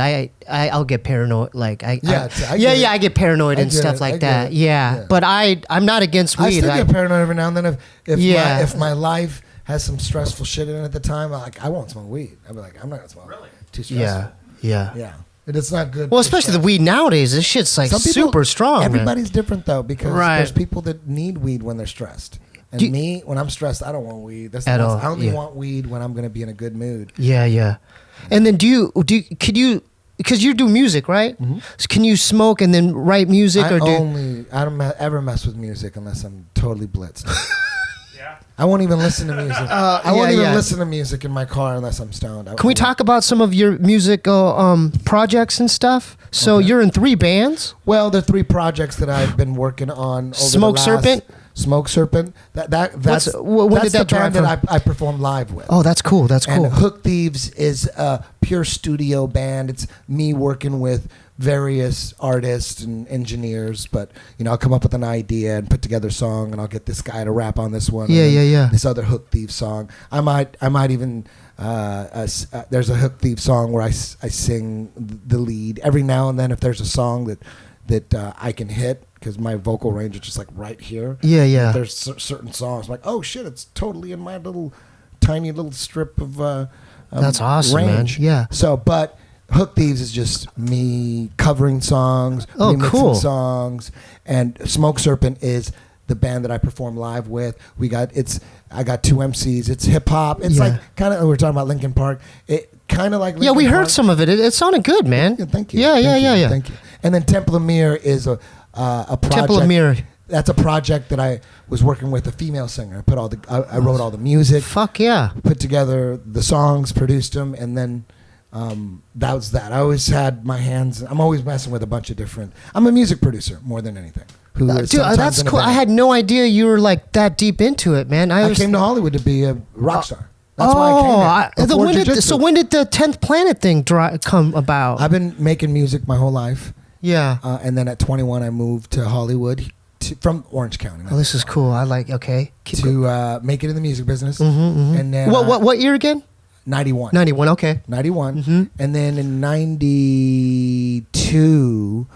I'll get paranoid. Like I get paranoid and get stuff it. like I get that. it. Yeah, Yeah. but I'm not against I weed. still get paranoid every now and then Yeah. if my life has some stressful shit in it at the time. I won't smoke weed. I'll be like, I'm not gonna smoke. Really? Too stressful. Yeah. Yeah. And it's not good. Well, for especially the stress. weed nowadays. This shit's like Some people- super strong. man. Everybody's different though, because Right. there's people that need weed when they're stressed. And Do you- me, when I'm stressed, I don't want weed. That's At the worst. all, I only yeah. want weed when I'm gonna be in a good mood. Yeah. And then could you because you do music, right? So can you smoke and then write music I or do? don't ever mess with music unless I'm totally blitzed. Yeah. I won't even listen to music. I yeah, won't even yeah. listen to music in my car unless I'm stoned. Can we talk about some of your music projects and stuff? So Okay. you're in 3 bands. Well, there are 3 projects that I've been working on. Over Smoke the last, Serpent? Smoke Serpent. That's when that's did that the band drop that I performed live with. Oh, that's cool. That's cool. And Hook Thieves is a pure studio band. It's me working with various artists and engineers, but I'll come up with an idea and put together a song, and I'll get this guy to rap on this one. Yeah, and then yeah. This other Hook Thieves song. I might even. There's a Hook Thieves song where I sing the lead every now and then. If there's a song that I can hit, because my vocal range is just like right here. Yeah. There's certain songs like, oh shit, it's totally in my tiny little strip of That's awesome, man. range. Yeah. So, but Hook Thieves is just me covering songs, Oh, remixing cool. songs, and Smoke Serpent is the band that I perform live with. I got 2 MCs. It's hip hop. It's Yeah. like kind of, we were talking about Linkin Park. It kind of like Yeah, we Linkin heard Park. some of it. It sounded good, man. Yeah, thank you. Yeah. Thank you. And then Temple of Mirror is a project. Temple of Mirror. That's a project that I was working with a female singer. I wrote all the music, Fuck yeah. put together the songs, produced them, and then that was that. I always had my hands. I'm always messing with a bunch of different. I'm a music producer more than anything. Who is Dude, sometimes that's in a cool. band. I had no idea you were like that deep into it, man. I came to Hollywood to be a rock star. That's why I came here. Before when did jiu-jitsu. the 10th Planet thing come about? I've been making music my whole life, yeah. and then at 21 I moved to Hollywood from Orange County. Oh, this is cool. I like. Okay. Keep going. to make it in the music business. Mm-hmm. And then What year again? 91. 91. Okay. 91. Mhm. And then in 92,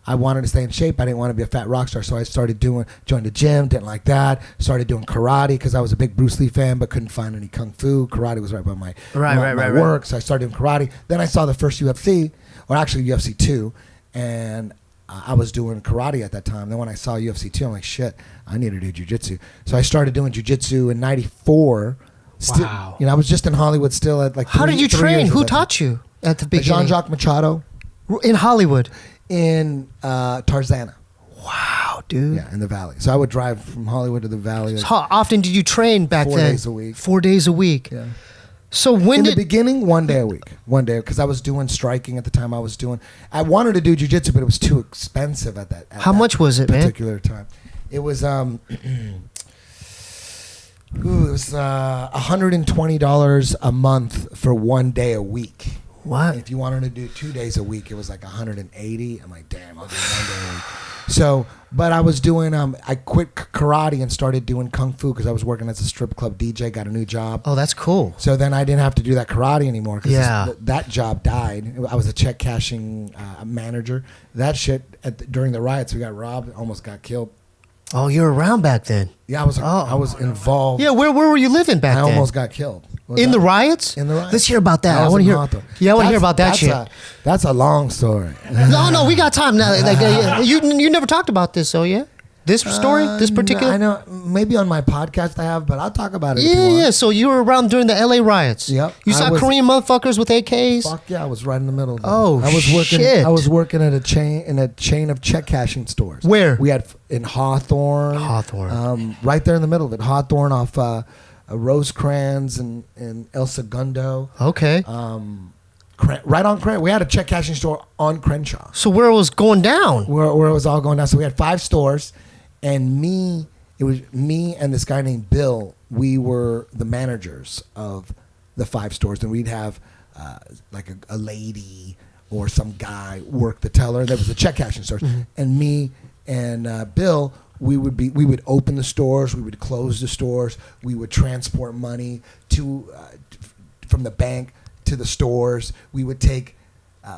I wanted to stay in shape. I didn't want to be a fat rock star, so I started joined the gym, didn't like that. Started doing karate because I was a big Bruce Lee fan, but couldn't find any kung fu. Karate was right by my Right. work, so I started doing karate. Then I saw the first UFC, or actually UFC 2, and I was doing karate at that time. Then when I saw UFC 2, I'm like, shit, I need to do jiu-jitsu. So I started doing jiu-jitsu in 94. Still, Wow. I was just in Hollywood still at like How did you 3 train? years Who of that. taught you at the beginning? Jean-Jacques Machado In Hollywood. in Tarzana. Wow, dude. Yeah, in the valley. So I would drive from Hollywood to the valley. So how often did you train back 4 then? days a week. 4 days a week. Yeah. So when in the did beginning, 1 day a week. 1 day, because I was doing striking at the time. I wanted to do jiu-jitsu, but it was too expensive at that. How much was it, man? Particular time. It was $120 a month for 1 day a week. what? And if you wanted to do 2 days a week, it was like 180. I'm like, damn, I'll do 1 day a week. So, but I was doing, I quit karate and started doing kung fu because I was working as a strip club DJ, got a new job. Oh, that's cool. So then I didn't have to do that karate anymore because Yeah. that job died. I was a check cashing manager. That shit, during the riots, we got robbed, almost got killed. Oh, you were around back then. Yeah, I was involved. Yeah, where were you living back I then? almost got killed. In the riots? In the riots. Let's hear about that. I was want to in hear. Hawthorne. Yeah, I want to hear about that That's shit. That's a long story. No, we got time now. Like, you never talked about this, so yeah. This story, this particular. I know. Maybe on my podcast I have, but I'll talk about it. if you Yeah, want. yeah. So you were around during the LA riots. Yep. You I saw was- Korean motherfuckers with AKs. Fuck yeah, I was right in the middle. Of them. Oh, I was working. shit. I was working at a chain of check cashing stores. Where? We had in Hawthorne. Hawthorne. Right there in the middle of it. Hawthorne off Rosecrans and El Segundo. Okay. Right on Crenshaw. We had a check cashing store on Crenshaw. So where it was going down? Where it was all going down. So we had 5 stores, and it was me and this guy named Bill. We were the managers of the 5 stores, and we'd have like a lady or some guy work the teller. There was the check cashing stores, and me and Bill. We would open the stores, we would close the stores, we would transport money from the bank to the stores. We would take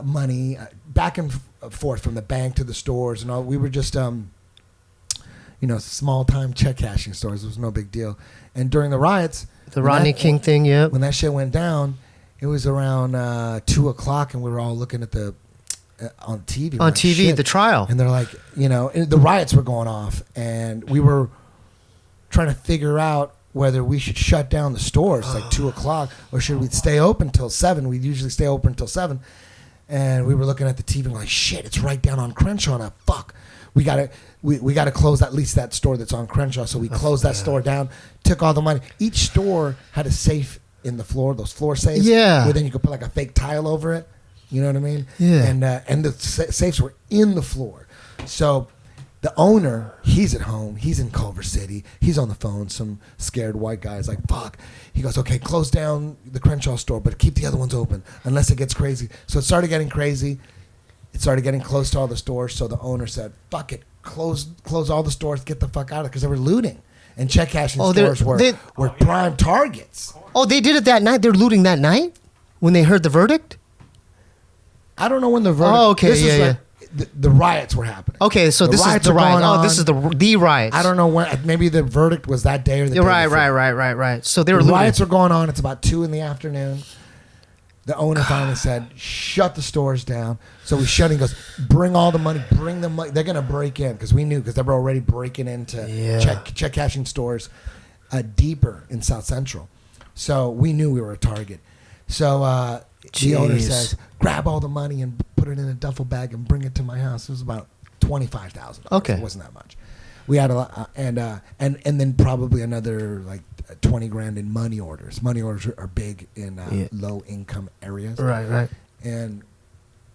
money back and forth from the bank to the stores, and all. We were just small time check cashing stores. It was no big deal. And during the riots, The Rodney King thing, yeah. when that shit went down, it was around 2:00, and we were all looking at on TV. On TV, shit. the trial. And they're like, the riots were going off, and we were trying to figure out whether we should shut down the stores like 2:00 or should we stay open till 7. We'd usually stay open till 7. And we were looking at the TV and like, shit, it's right down on Crenshaw now. Fuck. We gotta close at least that store that's on Crenshaw. So we closed that store down, took all the money. Each store had a safe in the floor, those floor safes. Yeah. Where then you could put like a fake tile over it. You know what I mean? Yeah. And the safes were in the floor. So the owner, he's at home. He's in Culver City. He's on the phone. Some scared white guy's like, fuck. He goes, okay, close down the Crenshaw store, but keep the other ones open unless it gets crazy. So it started getting crazy. It started getting close to all the stores. So the owner said, fuck it. Close all the stores. Get the fuck out of it because they were looting. And check cashing stores were prime targets. Oh, they did it that night? They were looting that night? When they heard the verdict? I don't know when the verdict. Oh, okay, This is yeah, like, the riots were happening. Okay, so this is riots the are riot. going Oh, this on. is the riots. I don't know when. Maybe the verdict was that day or the day You're right, before. right. So they were The looting. riots are going on. It's about 2 p.m. The owner finally said, shut the stores down. So we shut. He goes, bring all the money. Bring the money. They're going to break in because we knew because they were already breaking into check cashing stores deeper in South Central. So we knew we were a target. So the owner Jeez. says, grab all the money and put it in a duffel bag and bring it to my house. It was about $25,000. Okay. It wasn't that much. We had a lot, and then probably another like 20 grand in money orders. Money orders are big in low income areas. Right. And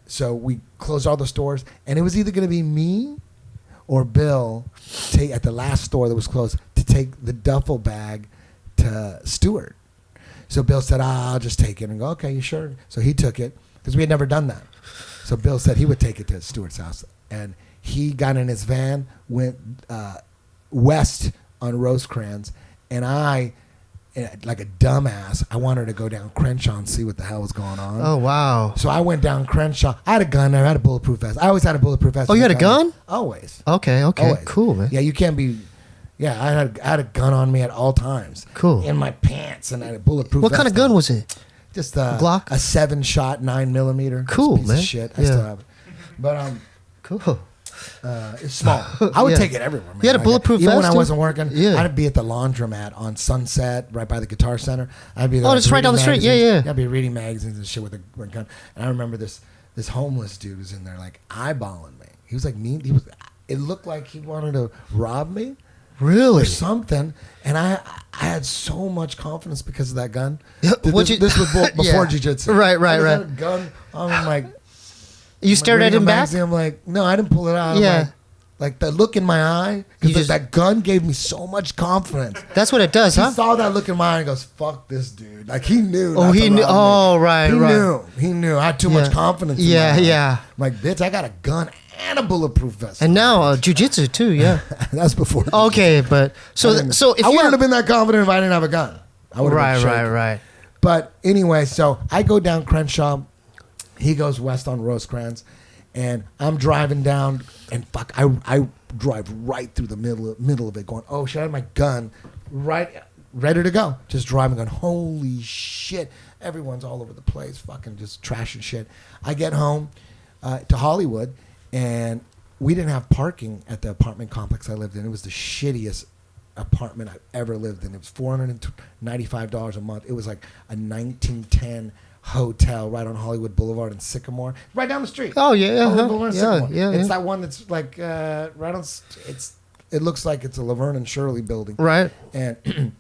so we closed all the stores, and it was either going to be me or Bill at the last store that was closed to take the duffel bag to Stewart. So Bill said, I'll just take it and go, okay, you sure? So he took it because we had never done that. So Bill said he would take it to Stewart's house. And he got in his van, went west on Rosecrans, and I, like a dumbass, I wanted to go down Crenshaw and see what the hell was going on. Oh, wow. So I went down Crenshaw. I had a gun there. I had a bulletproof vest. I always had a bulletproof vest. Oh, you had a gun? Always. Okay. Always. Cool, man. Yeah, you can't be... Yeah, I had a gun on me at all times. Cool. In my pants, and I had a bulletproof What vest kind of gun on. was it? Just a Glock? A 7-shot 9mm. Cool, piece man. Of shit. I Yeah. still have it. But Cool. it's small. I would Yeah. take it everywhere, man. You had a Like, bulletproof even when vest, I too? wasn't working, Yeah. I'd be at the laundromat on Sunset, right by the Guitar Center. I'd be there. Oh, like, that's right down the reading street. Yeah, magazines. yeah. I'd be reading magazines and shit with a gun. And I remember this homeless dude was in there, like eyeballing me. He was like mean. It looked like he wanted to rob me. Really? or something. And I had so much confidence because of that gun. Yeah, This what'd you- was before Yeah. jiu-jitsu. Right, I just right. had a gun. I'm like, You stared at him back? I'm like, no, I didn't pull it out. I'm Yeah. like the look in my eye, You because just- that gun gave me so much confidence. That's what it does, He huh? saw that look in my eye and goes, "Fuck this dude!" Like he knew. Oh, not he to knew. rob me. Oh, right, He right. knew. He knew. I had too much Yeah. confidence. In Yeah, my eye. yeah. I'm like, bitch, I got a gun and a bulletproof vest. And now jiu-jitsu too, yeah. That's before. Okay, but so if I you wouldn't have been that confident if I didn't have a gun. I would have right, been right, shaking. right. But anyway, so I go down Crenshaw. He goes west on Rosecrans, and I'm driving down, and fuck, I drive right through the middle of it, going, oh shit, I have my gun right ready to go, just driving, going, holy shit, everyone's all over the place, fucking just trashing shit. I get home to Hollywood, and we didn't have parking at the apartment complex I lived in. It was the shittiest apartment I've ever lived in. It was $495 a month. It was like a 1910 hotel right on Hollywood Boulevard in Sycamore, right down the street. Oh, yeah, Hollywood uh-huh. Boulevard and Yeah, Sycamore. yeah, It's yeah. that one that's like right on. It looks like it's a Laverne and Shirley building. Right. And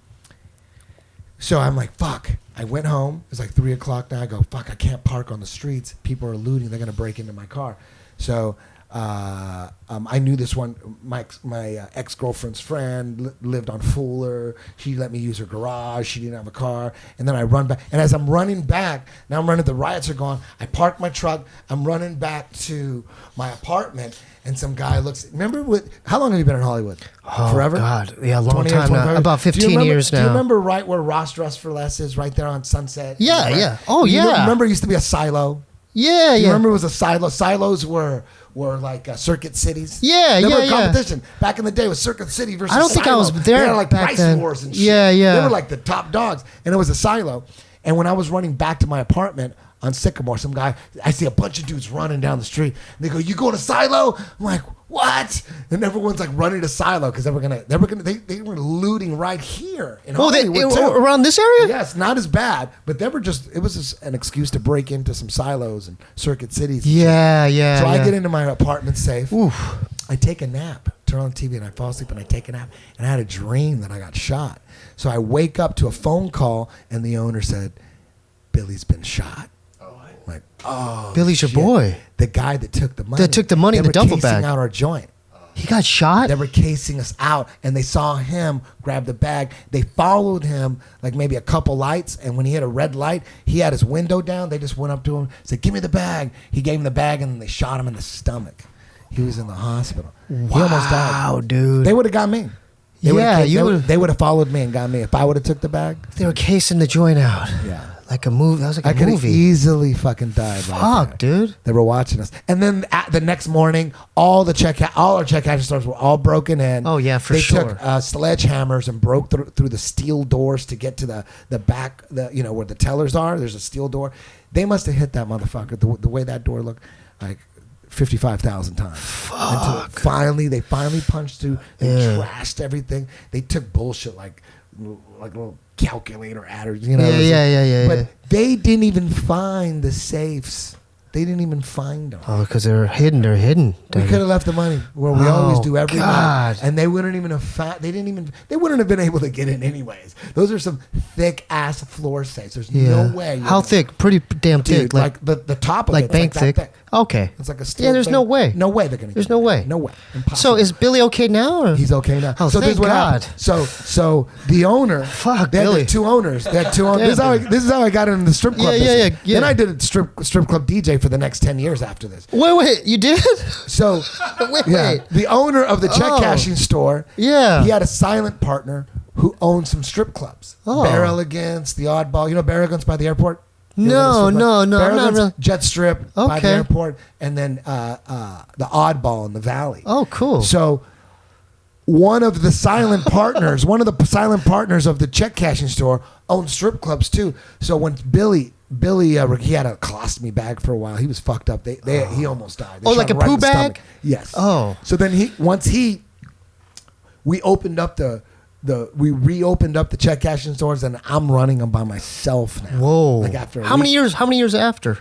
so I'm like, fuck. I went home. It's like 3 o'clock now. I go, fuck, I can't park on the streets. People are looting. They're going to break into my car. So I knew this one, my ex-girlfriend's friend lived on Fuller. She let me use her garage. She didn't have a car. And then I run back. And as I'm running back, now I'm running, the riots are gone. I park my truck. I'm running back to my apartment. And some guy looks, how long have you been in Hollywood? Oh, Forever? God. Yeah, a long 20 time now. 25? About Do you 15 remember- years Do you now. remember right where Ross Dress for Less is, right there on Sunset? Yeah, Right? yeah. Oh, You yeah. remember it used to be a silo? Yeah, You yeah. remember it was a silo? Silos were like circuit cities. Yeah, they yeah, were a yeah. competition back in the day with Circuit City versus. I don't think I Silo. was there They had like back price then. wars and shit. Yeah, yeah. They were like the top dogs, and it was a silo. And when I was running back to my apartment on Sycamore, some guy, I see a bunch of dudes running down the street. And they go, "You going to Silo?" I'm like, "What?" And everyone's like running to Silo because they were looting right here in Oh, Hollywood too. around this area? Yes, not as bad, but it was just an excuse to break into some silos and circuit cities. and Yeah, shit. yeah. So I yeah. get into my apartment safe. Oof. I take a nap, turn on the TV, and I fall asleep, and I take a nap, and I had a dream that I got shot. So I wake up to a phone call, and the owner said, "Billy's been shot." I'm like, oh, Billy's your shit. boy. The guy that took the money. That took the money in they the were duffel casing bag. out our joint. He got shot? They were casing us out, and they saw him grab the bag. They followed him like maybe a couple lights, and when he hit a red light, he had his window down. They just went up to him, said, "Give me the bag." He gave him the bag, and then they shot him in the stomach. He was in the hospital. He almost died. Wow, dude. They would have got me. Yeah, you would've- They would have followed me and got me if I would have took the bag. They were casing the joint out. Yeah. Like a movie. That was like I a could have movie. easily fucking died. right Fuck, there. dude. They were watching us, and then the next morning, all our check cashing stores were all broken in. Oh, yeah, for they sure. took sledgehammers and broke through the steel doors to get to the back, where the tellers are. There's a steel door. They must have hit that motherfucker the way that door looked, like 55,000 times. Until they finally punched through. They trashed everything. They took bullshit like little calculator adders, Yeah. But they didn't even find the safes. They didn't even find them. Oh, because they're hidden. They're hidden. We could have left the money where we always do every God. night, and they wouldn't even have They wouldn't have been able to get in anyways. Those are some thick ass floor safes. There's Yeah. no way. How thick? Pretty damn thick. Dude, like the top of like it's bank that thick. thick. Okay. It's like a steel. Yeah, there's thing. no way. No way they're gonna. There's get no in. way. No way. Impossible. So is Billy okay now? Or? He's okay now. Oh, so this thank is what God. happened. So the owner. Fuck, they had Billy. the two owners. They had two owners. Damn, This is how I got into the strip club. Yeah, business. yeah. Then I did a strip club DJ for the next 10 years after this. Wait, you did? So Wait. the owner of the check Oh. cashing store. Yeah. He had a silent partner who owned some strip clubs. Oh. Bear Elegance, the Oddball. You know Bear Elegance by the airport? You know No, the strip club? no, Bear I'm not Elegance, really- Jet Strip by the Okay. airport, and then the Oddball in the Valley. Oh, cool. So one of the silent partners of the check cashing store owned strip clubs too. So when Billy, he had a colostomy bag for a while. He was fucked up. He almost died. They Oh, shot like him a right in poo the stomach. bag? Yes. Oh. So then we opened up we reopened up the check cashing stores, and I'm running them by myself now. Whoa. Like after a How many week. years? How many years after?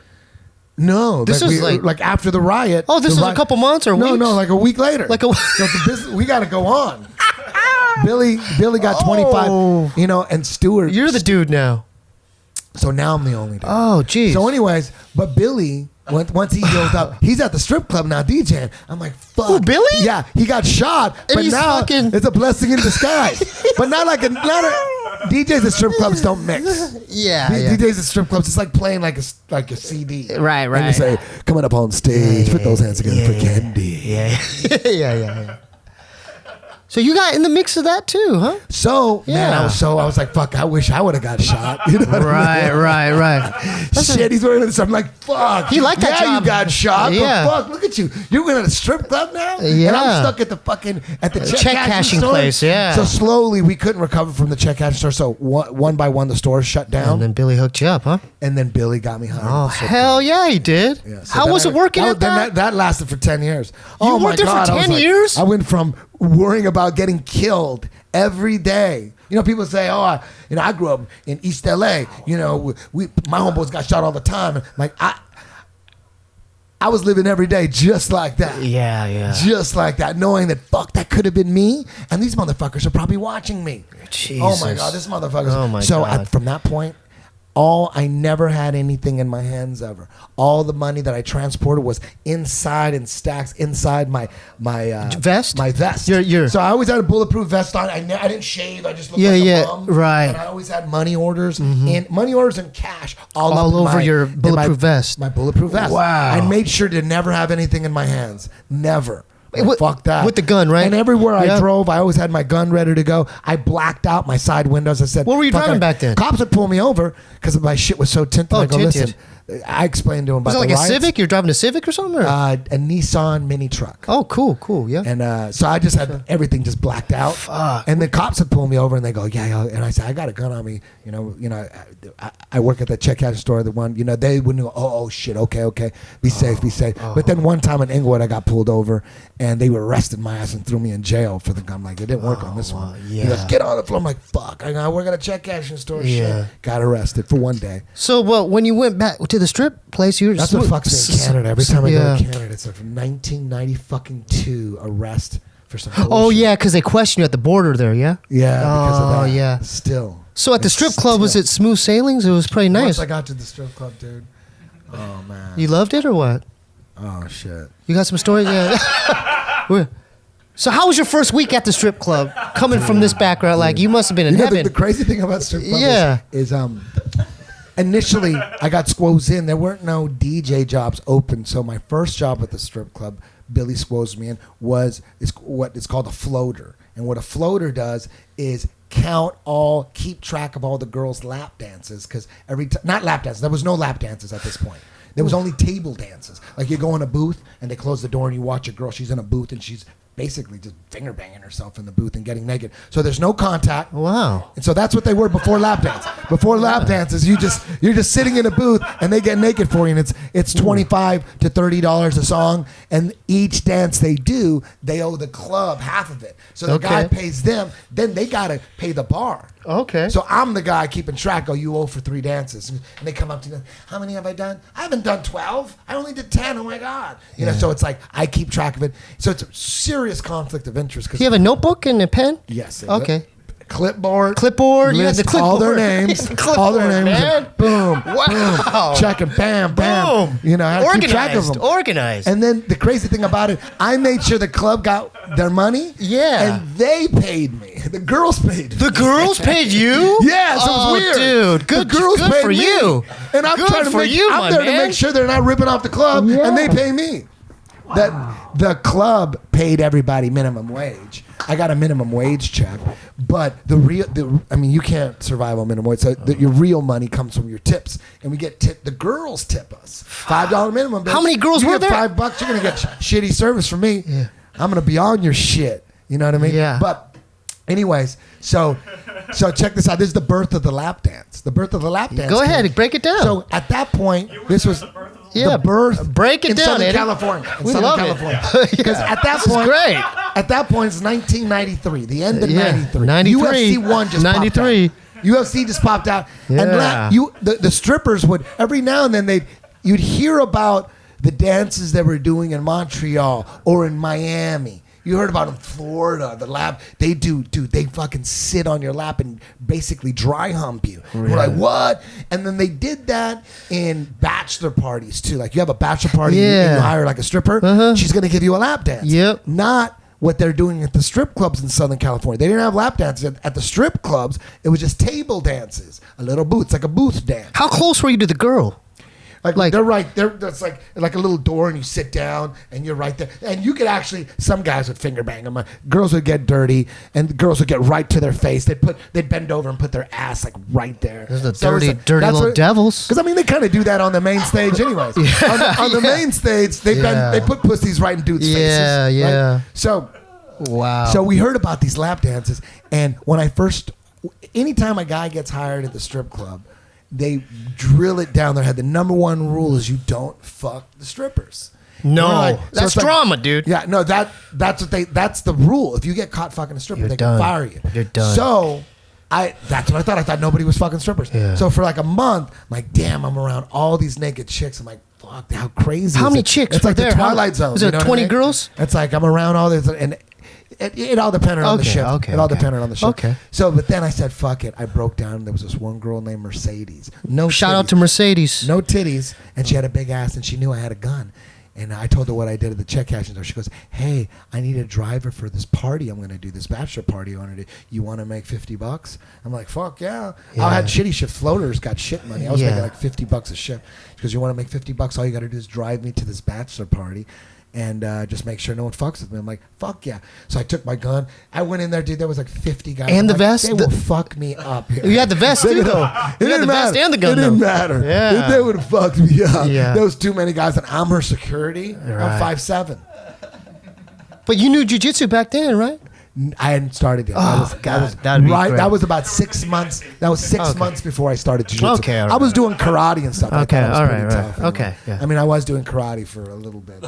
No, This is like- after the riot. Oh, this the is a couple months or no, weeks? like a week later. Like a- so the business, we got to go on. Billy got Oh. 25. You know, and Stewart. You're the dude now. So now I'm the only dude. Oh, geez. So, anyways, but Billy, once he healed up, he's at the strip club now DJing. I'm like, fuck. Who, Billy? Yeah, he got shot, And but he's now fucking- it's a blessing in disguise. But not a DJs at strip clubs don't mix. Yeah. DJs at strip clubs, it's like playing like a CD. Right, And right. you say, coming up on stage, put those hands together for Candy. Yeah. So you got in the mix of that too, huh? So, man, Yeah. I was like, fuck, I wish I would have got shot. You know what I mean? Right. Shit, he's wearing this. I'm like, fuck. He liked that yeah, job. you got shot. Yeah. But fuck, look at you. You're going to the strip club now? And Yeah. I'm stuck at the check cashing store. place, yeah. So slowly we couldn't recover from the check cashing store. So one by one the stores shut down. And then Billy hooked you up, huh? And then Billy got me hired. Oh, at the strip hell club. yeah, he did. Yeah, so How then was it working at that? That lasted for 10 years. You Oh my worked there for God. I was 10 years? I went from worrying about getting killed every day. You know, people say, "Oh, I grew up in East LA. You know, my homeboys got shot all the time." Like I was living every day just like that. Yeah. Just like that, knowing that fuck, that could have been me, and these motherfuckers are probably watching me. Jesus. Oh my God, this motherfuckers. Oh my so God. from that point, I never had anything in my hands ever. All the money that I transported was inside in stacks inside my Vest? My vest. Your- So I always had a bulletproof vest on. I didn't shave. I just looked Yeah, like yeah, a bum. right. And I always had money orders and cash all All up in over your in bulletproof vest. My bulletproof vest. Wow. I made sure to never have anything in my hands. Never. Like, fuck that. with the gun, right? And everywhere Yeah. I drove, I always had my gun ready to go. I blacked out my side windows. I said, What were you "Fuck driving it." back then? Cops would pull me over because my shit was so tinted. Oh, I go, tinted. listen. I explained to him about Was it like the a riots. Civic? You're driving a Civic or something? Or? A Nissan mini truck. Oh, cool. Yeah. And so I just had everything just blacked out. Fuck. And the cops would pull me over and they go, yeah. And I said, I got a gun on me. I work at the check cash store. The one, they wouldn't go, oh shit, okay. Be safe. But then one time in Inglewood, I got pulled over and they arrested my ass and threw me in jail for the gun. I'm like, it didn't work on this one. yeah. He goes, get on the floor. I'm like, fuck. I work at a check cashing store. Yeah. Shit. Got arrested for one day. So, when you went back to the strip place, you were That's what fucks me in Canada. Every time I go to Canada, it's a 1992 arrest for some bullshit. Oh yeah, because they question you at the border there. Yeah. Yeah, because of Oh, that. yeah. Still. So at the It's strip club, was still- it smooth sailings? It was pretty nice. Once I got to the strip club, dude. Oh, man. You loved it or what? Oh, shit. You got some stories? Yeah. Where- So how was your first week at the strip club? Coming from this background, like you must have been in The heaven. crazy thing about strip clubs Yeah. is initially I got squoze in. There weren't no DJ jobs open. So my first job at the strip club, Billy squozed me in, is what is called a floater. And what a floater does is keep track of all the girls' lap dances. Because not lap dances. There was no lap dances at this point. There was only table dances. Like you go in a booth and they close the door and you watch a girl. She's in a booth and she's basically just finger banging herself in the booth and getting naked. So there's no contact. Wow. And so that's what they were before lap dance. Before lap dances, you're just sitting in a booth and they get naked for you, and it's $25 to $30 a song, and each dance they do, they owe the club half of it. So the guy Okay. pays them, then they gotta pay the bar. Okay. So I'm the guy keeping track. Oh, you owe for 3 dances, and they come up to me. How many have I done? I haven't done 12. I only did 10. Oh my God. So it's like I keep track of it. So it's a serious conflict of interest. Do you have a notebook and a pen? Yes. Okay. Clipboard. You had list the all their clipboard. names. Clipboard, all their names. man. Boom. Wow. Boom. Check and bam, bam. Boom. I had to keep track of them. Organized. And then the crazy thing about it, I made sure the club got their money. Yeah. And they paid me. The girls paid me. The girls paid you? Yeah, so Oh, it's weird. dude. Good, The girls good paid for me. you. And I'm Good trying to for make you, I'm my there to man. make sure they're not ripping off the club, and they pay me. That the club paid everybody minimum wage. I got a minimum wage check, but you can't survive on minimum wage. So your real money comes from your tips, and we get the girls tip us $5 minimum. Bitch. How many girls you were get there? $5, you're gonna get shitty service from me. Yeah. I'm gonna be on your shit. You know what I mean? Yeah. But anyways, so check this out. This is the birth of the lap dance. The birth of the lap dance. Go came- ahead, break it down. So at that point, this was Yeah, the birth. break it in down, Southern Eddie. California. In We Southern love California. it. Because Yeah. at that This is point, great. At that point, it's 1993. The end of Yeah, 93. 93. UFC 1 just 93. popped out. UFC just popped out. Yeah. And the strippers would, every now and then, you'd hear about the dances that we're doing in Montreal or in Miami. You heard about in Florida, the lap, they do, dude, they fucking sit on your lap and basically dry hump you. We're like, what? And then they did that in bachelor parties too. Like you have a bachelor party and you hire like a stripper, she's going to give you a lap dance. Yep. Not what they're doing at the strip clubs in Southern California. They didn't have lap dances at the strip clubs. It was just table dances, a little booth, like a booth dance. How close were you to the girl? Like they're right there. That's like a little door, and you sit down, and you're right there. And you could actually, some guys would finger bang them. Girls would get dirty, and the girls would get right to their face. They'd bend over and put their ass like right there. Those are the dirty little devils. Because I mean, they kind of do that on the main stage, anyways. On the main stage, they put pussies right in dudes' faces. Yeah. Right? So, wow. So we heard about these lap dances, and anytime a guy gets hired at the strip club, they drill it down their head. The number one rule is you don't fuck the strippers. No, that's drama, dude. Yeah, no, that's the rule. If you get caught fucking a stripper, they can fire you. You're done. So that's what I thought. I thought nobody was fucking strippers. Yeah. So for like a month, I'm like, damn, I'm around all these naked chicks. I'm like, fuck, how crazy. How is many it? chicks It's were like there? the Twilight Zone. Was there you know 20 what I mean? girls? It's like I'm around all this, and it all depended on the shift. It all depended on the shift. Okay. So, but then I said, fuck it. I broke down. There was this one girl named Mercedes. No Shout out titties. to Mercedes. No titties, and she had a big ass, and she knew I had a gun. And I told her what I did at the check cashing store. She goes, hey, I need a driver for this party I'm going to do, this bachelor party I want to do. You want to make $50? I'm like, fuck yeah. I had shitty shift. Floaters got shit money. I was making like $50 a shift. She goes, you want to make $50? All you got to do is drive me to this bachelor party and just make sure no one fucks with me. I'm like, fuck yeah. So I took my gun. I went in there, dude. There was like 50 guys. And the like, vest? They will fuck me up here. You had the vest too, though. You had the vest and the gun, It didn't though. matter. Yeah. They would have fucked me up. Yeah. There was too many guys, and I'm her security. Right. I'm 5'7". But you knew jiu-jitsu back then, right? I hadn't started yet. Oh, God, that'd be great. That was about 6 months. That was six months before I started jiu-jitsu. Okay, all right. I was doing karate and stuff. Okay, I thought I was all pretty right, tough, right. Okay, yeah. I mean, I was doing karate for a little bit.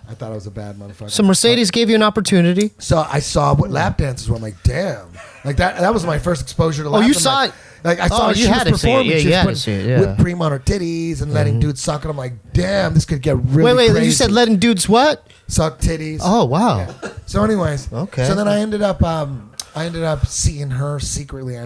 I thought I was a bad motherfucker. So Mercedes gave you an opportunity. So I saw what lap dances were. I'm like, damn. Like that was my first exposure to lap. you I'm saw like, it? Like I saw Oh, her, you she had was to see it. performing. Yeah, She you was had to putting see it, yeah. whipped cream on her titties and letting dudes suck it. I'm like, damn, this could get really Wait, crazy. you said letting dudes what? Suck titties. Oh, wow. Yeah. So anyways. Okay. So then I ended up seeing her secretly. I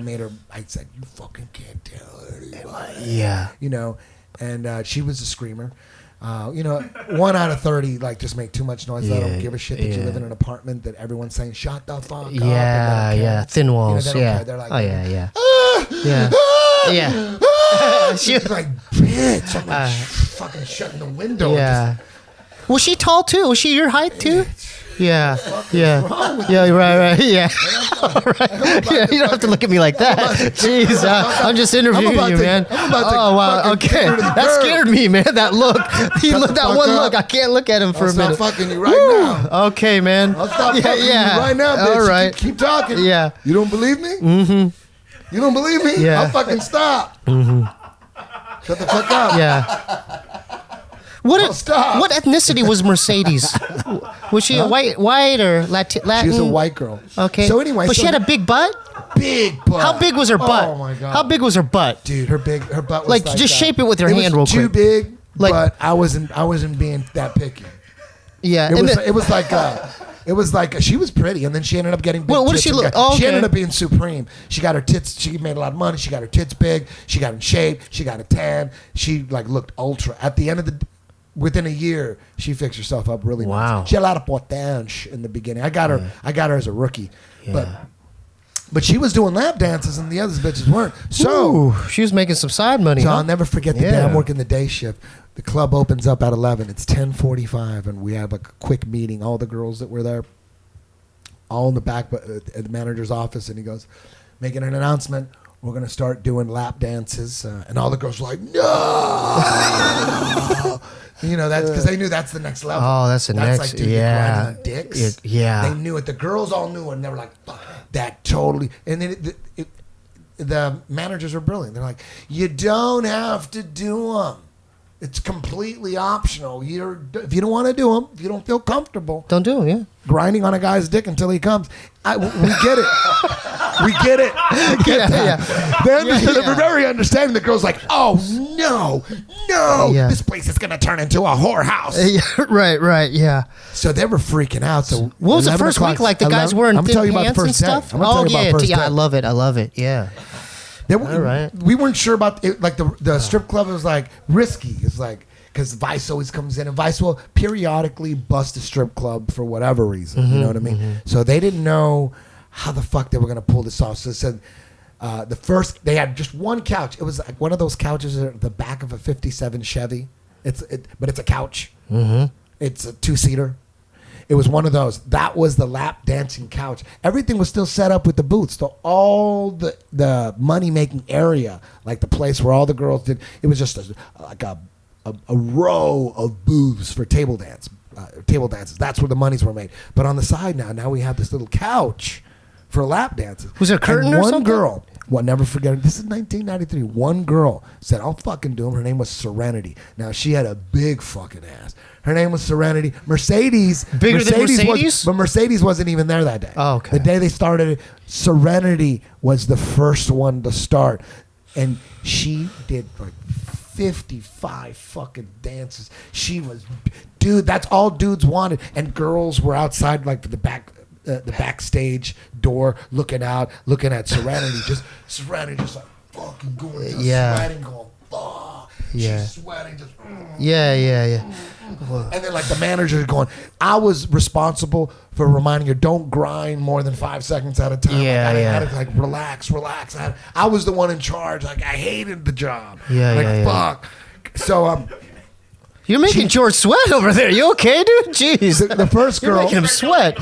said, you fucking can't tell anybody. Yeah. You know, and she was a screamer. 1 out of 30 like just make too much noise. They don't give a shit that you live in an apartment that everyone's saying shut the fuck up. Yeah. Thin walls. They don't Yeah. care. They're like, Oh, yeah. yeah, Yeah. She's like, bitch. I'm like, fucking shutting the window. Yeah. Was she tall too? Was she your height too? Yeah. Wrong Yeah. with Yeah. Right. Yeah. Right. Yeah. You don't have to look at me like that. Jeez, I'm just interviewing you, man. Oh wow. Okay. That scared me, man. That look. He looked that one look. I can't look at him for a minute. I'll stop fucking you right now. Okay, man. I'll stop fucking you right now, bitch. All right. Keep talking. Yeah. You don't believe me? Mm-hmm. You don't believe me? Yeah. I'll fucking stop. Mm-hmm. Shut the fuck up. Yeah. Stop. What ethnicity was Mercedes? Was she a white or Latin? She was a white girl. Okay. So anyway, but she had a big butt. Big butt. How big was her butt? Oh my god. How big was her butt? Dude, her butt was Like, like just that. shape it with your It hand was real too quick. big, Like- but I wasn't being that picky. Yeah. It was like she was pretty, and then she ended up getting big. What did tits she and look- got- oh, She okay. ended up being supreme. She got her tits. She made a lot of money. She got her tits big. She got in shape. She got a tan. She like looked ultra. At the end of within a year, she fixed herself up really Wow. nice. She had a lot of potential in the beginning. I got her as a rookie, but she was doing lap dances, and the other bitches weren't. So. Ooh, she was making some side money. So huh? I'll never forget the day Yeah. I'm working the day shift. The club opens up at 11. It's 10:45, and we have a quick meeting. All the girls that were there, all in the back at the manager's office, and he goes, making an announcement. We're going to start doing lap dances. And all the girls were like, no. That's because they knew that's the next level. Oh, that's the next. Like, dude, yeah. you're grinding dicks. Yeah. They knew it. The girls all knew it, and they were like, fuck, that totally. And then the managers were brilliant. They're like, you don't have to do them. It's completely optional. If you don't want to do them, if you don't feel comfortable, Don't do it, yeah. grinding on a guy's dick until he comes. We get it. We get it. We get that. Then they're very understanding. The girl's like, oh, no. Yeah. This place is going to turn into a whorehouse. Right, yeah. So they were freaking out. So What was the 11 first o'clock, week like? The guys 11 wearing I'm thin telling you about pants the and first day. stuff? I'm gonna tell you about first yeah, day. I love it, yeah. All right. We weren't sure about it. Like the strip club was like risky. It's like because Vice always comes in, and Vice will periodically bust a strip club for whatever reason. You know what I mean? So they didn't know how the fuck they were gonna pull this off. So it said they had just one couch. It was like one of those couches at the back of a '57 Chevy. But it's a couch. It's a 2-seater. It was one of those. That was the lap dancing couch. Everything was still set up with the booths. So all the money making area, like the place where all the girls did, it was just like a row of booths for table dances. That's where the monies were made. But on the side now we have this little couch for lap dances. Was there a curtain and or one something? girl, well, never forget it. This is 1993. One girl said, I'll fucking do them. Her name was Serenity. Now, she had a big fucking ass. Her name was Serenity. Mercedes. Bigger than Mercedes? But Mercedes wasn't even there that day. Oh, okay. The day they started, Serenity was the first one to start. And she did like 55 fucking dances. She was, dude, that's all dudes wanted. And girls were outside like the backstage door looking at Serenity. Serenity just like fucking going, just sweating, going, fuck. Yeah. She's sweating, just. Yeah. And then like the manager's going, I was responsible for reminding her, don't grind more than 5 seconds at a time. Yeah, I yeah. had to like relax. I was the one in charge. Like I hated the job. Yeah, like yeah. fuck. So You're making George sweat over there. You okay, dude? Jeez. the first You're girl. making him sweat.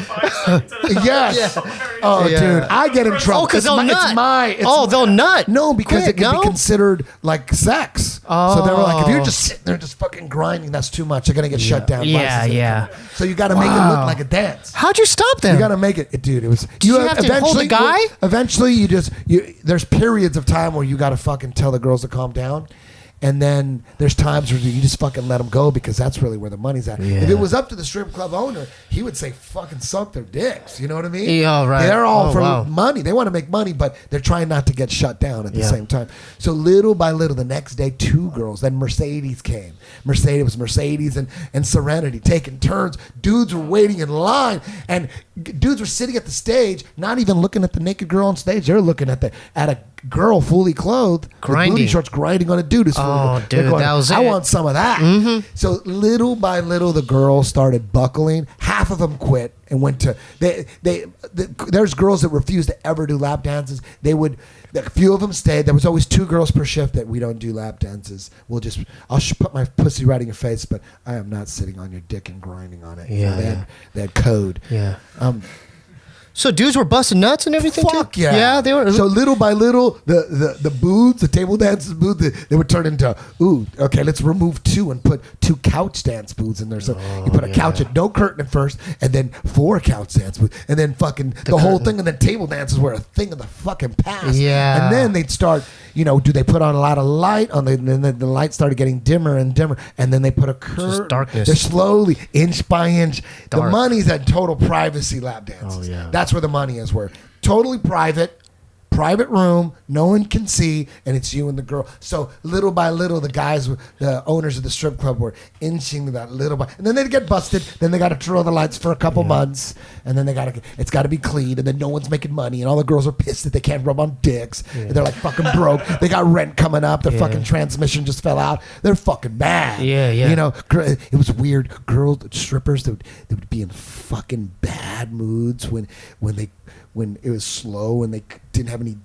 Yes. Oh, Yeah. dude, I get in trouble. Oh, because they'll nut. It's they'll nut. No, because Quick, it can no? be considered like sex. So they were like, if you're just sitting there just fucking grinding, that's too much. They're gonna get shut down. Yeah, Vices. yeah. So you got to make it look like a dance. How'd you stop them? You got to make it, dude. It was. you have to hold the guy? Eventually, there's periods of time where you got to fucking tell the girls to calm down. And then there's times where you just fucking let them go because that's really where the money's at. Yeah. If it was up to the strip club owner, he would say fucking suck their dicks. You know what I mean? Yeah, right. They're all for wow. money. They want to make money, but they're trying not to get shut down at the Yeah. same time. So little by little, the next day, 2 girls. Then Mercedes came. Mercedes and Serenity taking turns. Dudes were waiting in line, and dudes were sitting at the stage, not even looking at the naked girl on stage. They're looking at a girl fully clothed, with Grinding. booty shorts, grinding on a dude who's fully clothed. dude, They're going, that was I it. want some of that. So little by little, the girls started buckling. Half of them quit and went to there's girls that refuse to ever do lap dances. A few of them stayed. There was always 2 girls per shift that we don't do lap dances. I'll put my pussy right in your face, but I am not sitting on your dick and grinding on it. Yeah, They had code. Yeah. So dudes were busting nuts and everything Fuck too? yeah. Yeah, they were. So little by little, the booths, the table dances booths, they would turn into, okay, let's remove 2 and put 2 couch dance booths in there. So you put a couch at no curtain at first, and then 4 couch dance booths, and then fucking the whole thing, and then table dances were a thing of the fucking past. Yeah. And then they'd start, do they put on a lot of light on and then the light started getting dimmer and dimmer, and then they put a curtain. darkness. They're slowly, inch by inch. The Dark. money's at total privacy lap dances. Oh, yeah. That's where the money is. Where totally private room, no one can see, and it's you and the girl. So little by little, the owners of the strip club were inching that little by, and then they'd get busted. Then they got to throw the lights for a couple months, and then it's got to be clean, and then no one's making money, and all the girls are pissed that they can't rub on dicks, and they're like fucking broke. They got rent coming up. Their fucking transmission just fell out. They're fucking mad. Yeah. It was weird. Girls, strippers, they would be in fucking bad moods when it was slow and they didn't have any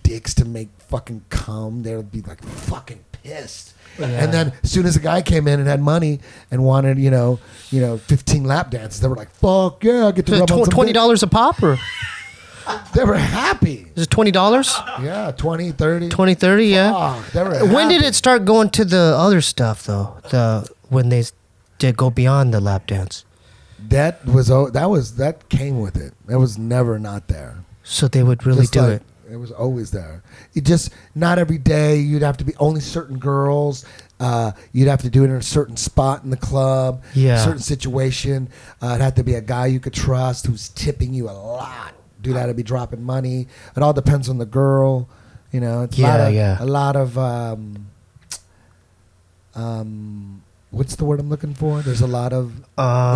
dicks to make fucking cum. They would be like fucking pissed. Yeah. And then as soon as a guy came in and had money and wanted, 15 lap dances, they were like, fuck yeah, I get to rub on some $20 a pop, or They were happy. is it $20? Yeah, 20, 30. 20, 30, yeah. Fuck, they were When did happy. it start going to the other stuff though? When they did go beyond the lap dance? That came with it. That was never not there. So they would really Just do like, it. It was always there. It just not every day. You'd have to be only certain girls. You'd have to do it in a certain spot in the club. Yeah. Certain situation. It had to be a guy you could trust who's tipping you a lot. do that, I'd be dropping money. It all depends on the girl. You know, it's a lot of what's the word I'm looking for? There's a lot of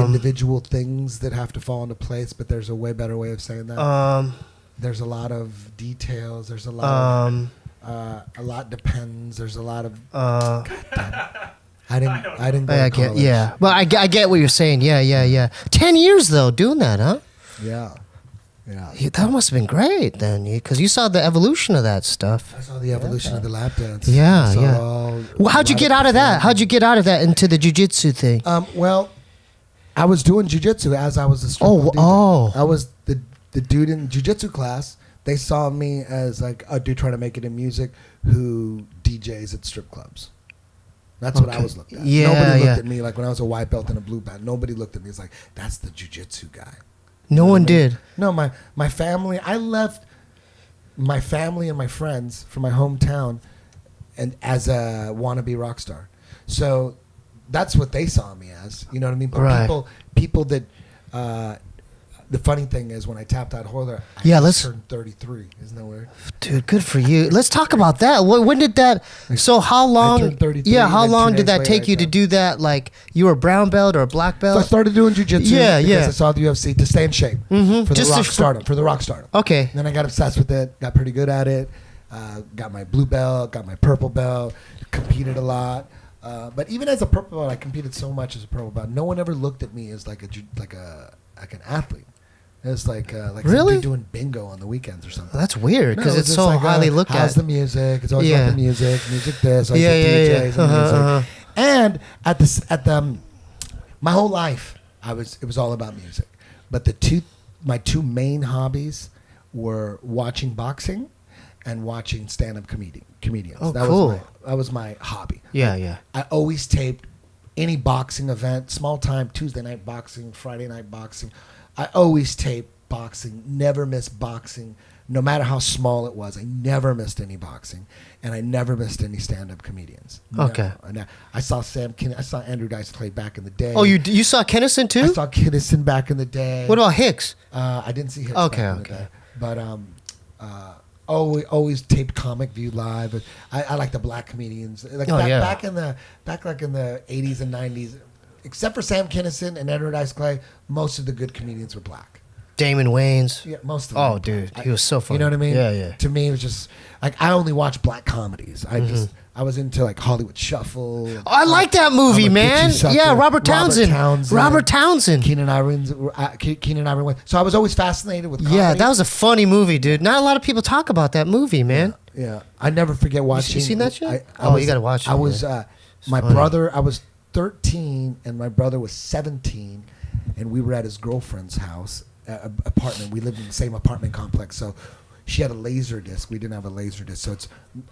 individual things that have to fall into place, but there's a way better way of saying that. There's a lot of details. There's a lot a lot depends. There's a lot of God damn it. I didn't go to college. Yeah. Well, I get what you're saying. Yeah. 10 years though doing that, huh? Yeah. That must have been great then, because you saw the evolution of that stuff. I saw the evolution of the lap dance. Yeah. Well, how'd you get out of that? How'd you get out of that into the jiu-jitsu thing? Well, I was doing jiu-jitsu as I was a strip club DJ. I was the dude in jiu-jitsu class. They saw me as like a dude trying to make it in music who DJs at strip clubs. That's what I was looked at. Nobody looked at me like when I was a white belt and a blue belt. Nobody looked at me as like, that's the jiu-jitsu guy. No one did. No, my family. I left my family and my friends from my hometown, and as a wannabe rock star. So that's what they saw me as. You know what I mean? But right. people that. The funny thing is, when I tapped out Hoiler, I turned 33. Isn't that weird? Dude, good for you. Let's talk about that. When did that? So how long? I turned 33. Yeah, how long did that take you to do that? Like you were a brown belt or a black belt? So I started doing jiu-jitsu because I saw the UFC to stay in shape for the rock stardom. Okay. And then I got obsessed with it. Got pretty good at it. Got my blue belt. Got my purple belt. Competed a lot. But even as a purple belt, I competed so much as a purple belt. No one ever looked at me as like an athlete. It's like really doing bingo on the weekends or something. That's weird because it's so highly looked at. How's the music? It's always about the music this. Always DJs and music. And at the my whole life, it was all about music. But my two main hobbies were watching boxing and watching stand-up comedians. Oh, cool. That was my hobby. Yeah. I always taped any boxing event, small time, Tuesday night boxing, Friday night boxing. I always taped boxing, never missed boxing, no matter how small it was. I never missed any boxing, and I never missed any stand-up comedians. Okay. Never. I saw I saw Andrew Dice Clay back in the day. Oh, you saw Kennison too? I saw Kennison back in the day. What about Hicks? I didn't see Hicks. Okay. But always taped Comic View live. I like the black comedians. Back in the 80s and 90s. Except for Sam Kinison and Edward Ice Clay, most of the good comedians were black. Damon Wayans. Yeah, most of them. Oh, dude, he was so funny. You know what I mean? Yeah. To me, it was just like I only watched black comedies. I was into like Hollywood Shuffle. Oh, I like that movie, man. Yeah, Robert Townsend. Keenan Ivory. So I was always fascinated with comedy. Yeah, that was a funny movie, dude. Not a lot of people talk about that movie, man. Yeah. I never forget watching. You seen that shit? You got to watch it. I was my brother. I was 13 and my brother was 17, and we were at his girlfriend's house apartment. We lived in the same apartment complex, so she had a laser disc. We didn't have a laser disc. So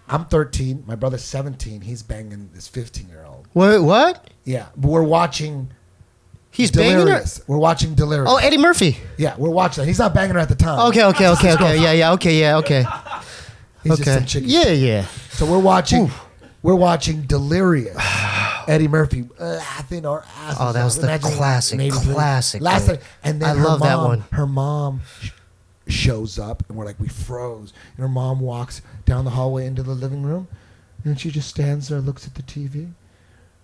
I'm 13, my brother's 17. He's banging this 15-year-old. What? Yeah, we're watching. He's Delirious. banging her. We're watching Delirious. Oh, Eddie Murphy. Yeah, we're watching that. He's not banging her at the time. Okay. Yeah. Okay. He's just some chicken. Yeah. So we're watching Delirious. Eddie Murphy laughing our asses off. Oh, that was the classic. Last thing, and then I love that one. Her mom shows up, and we froze. And her mom walks down the hallway into the living room, and she just stands there, looks at the TV,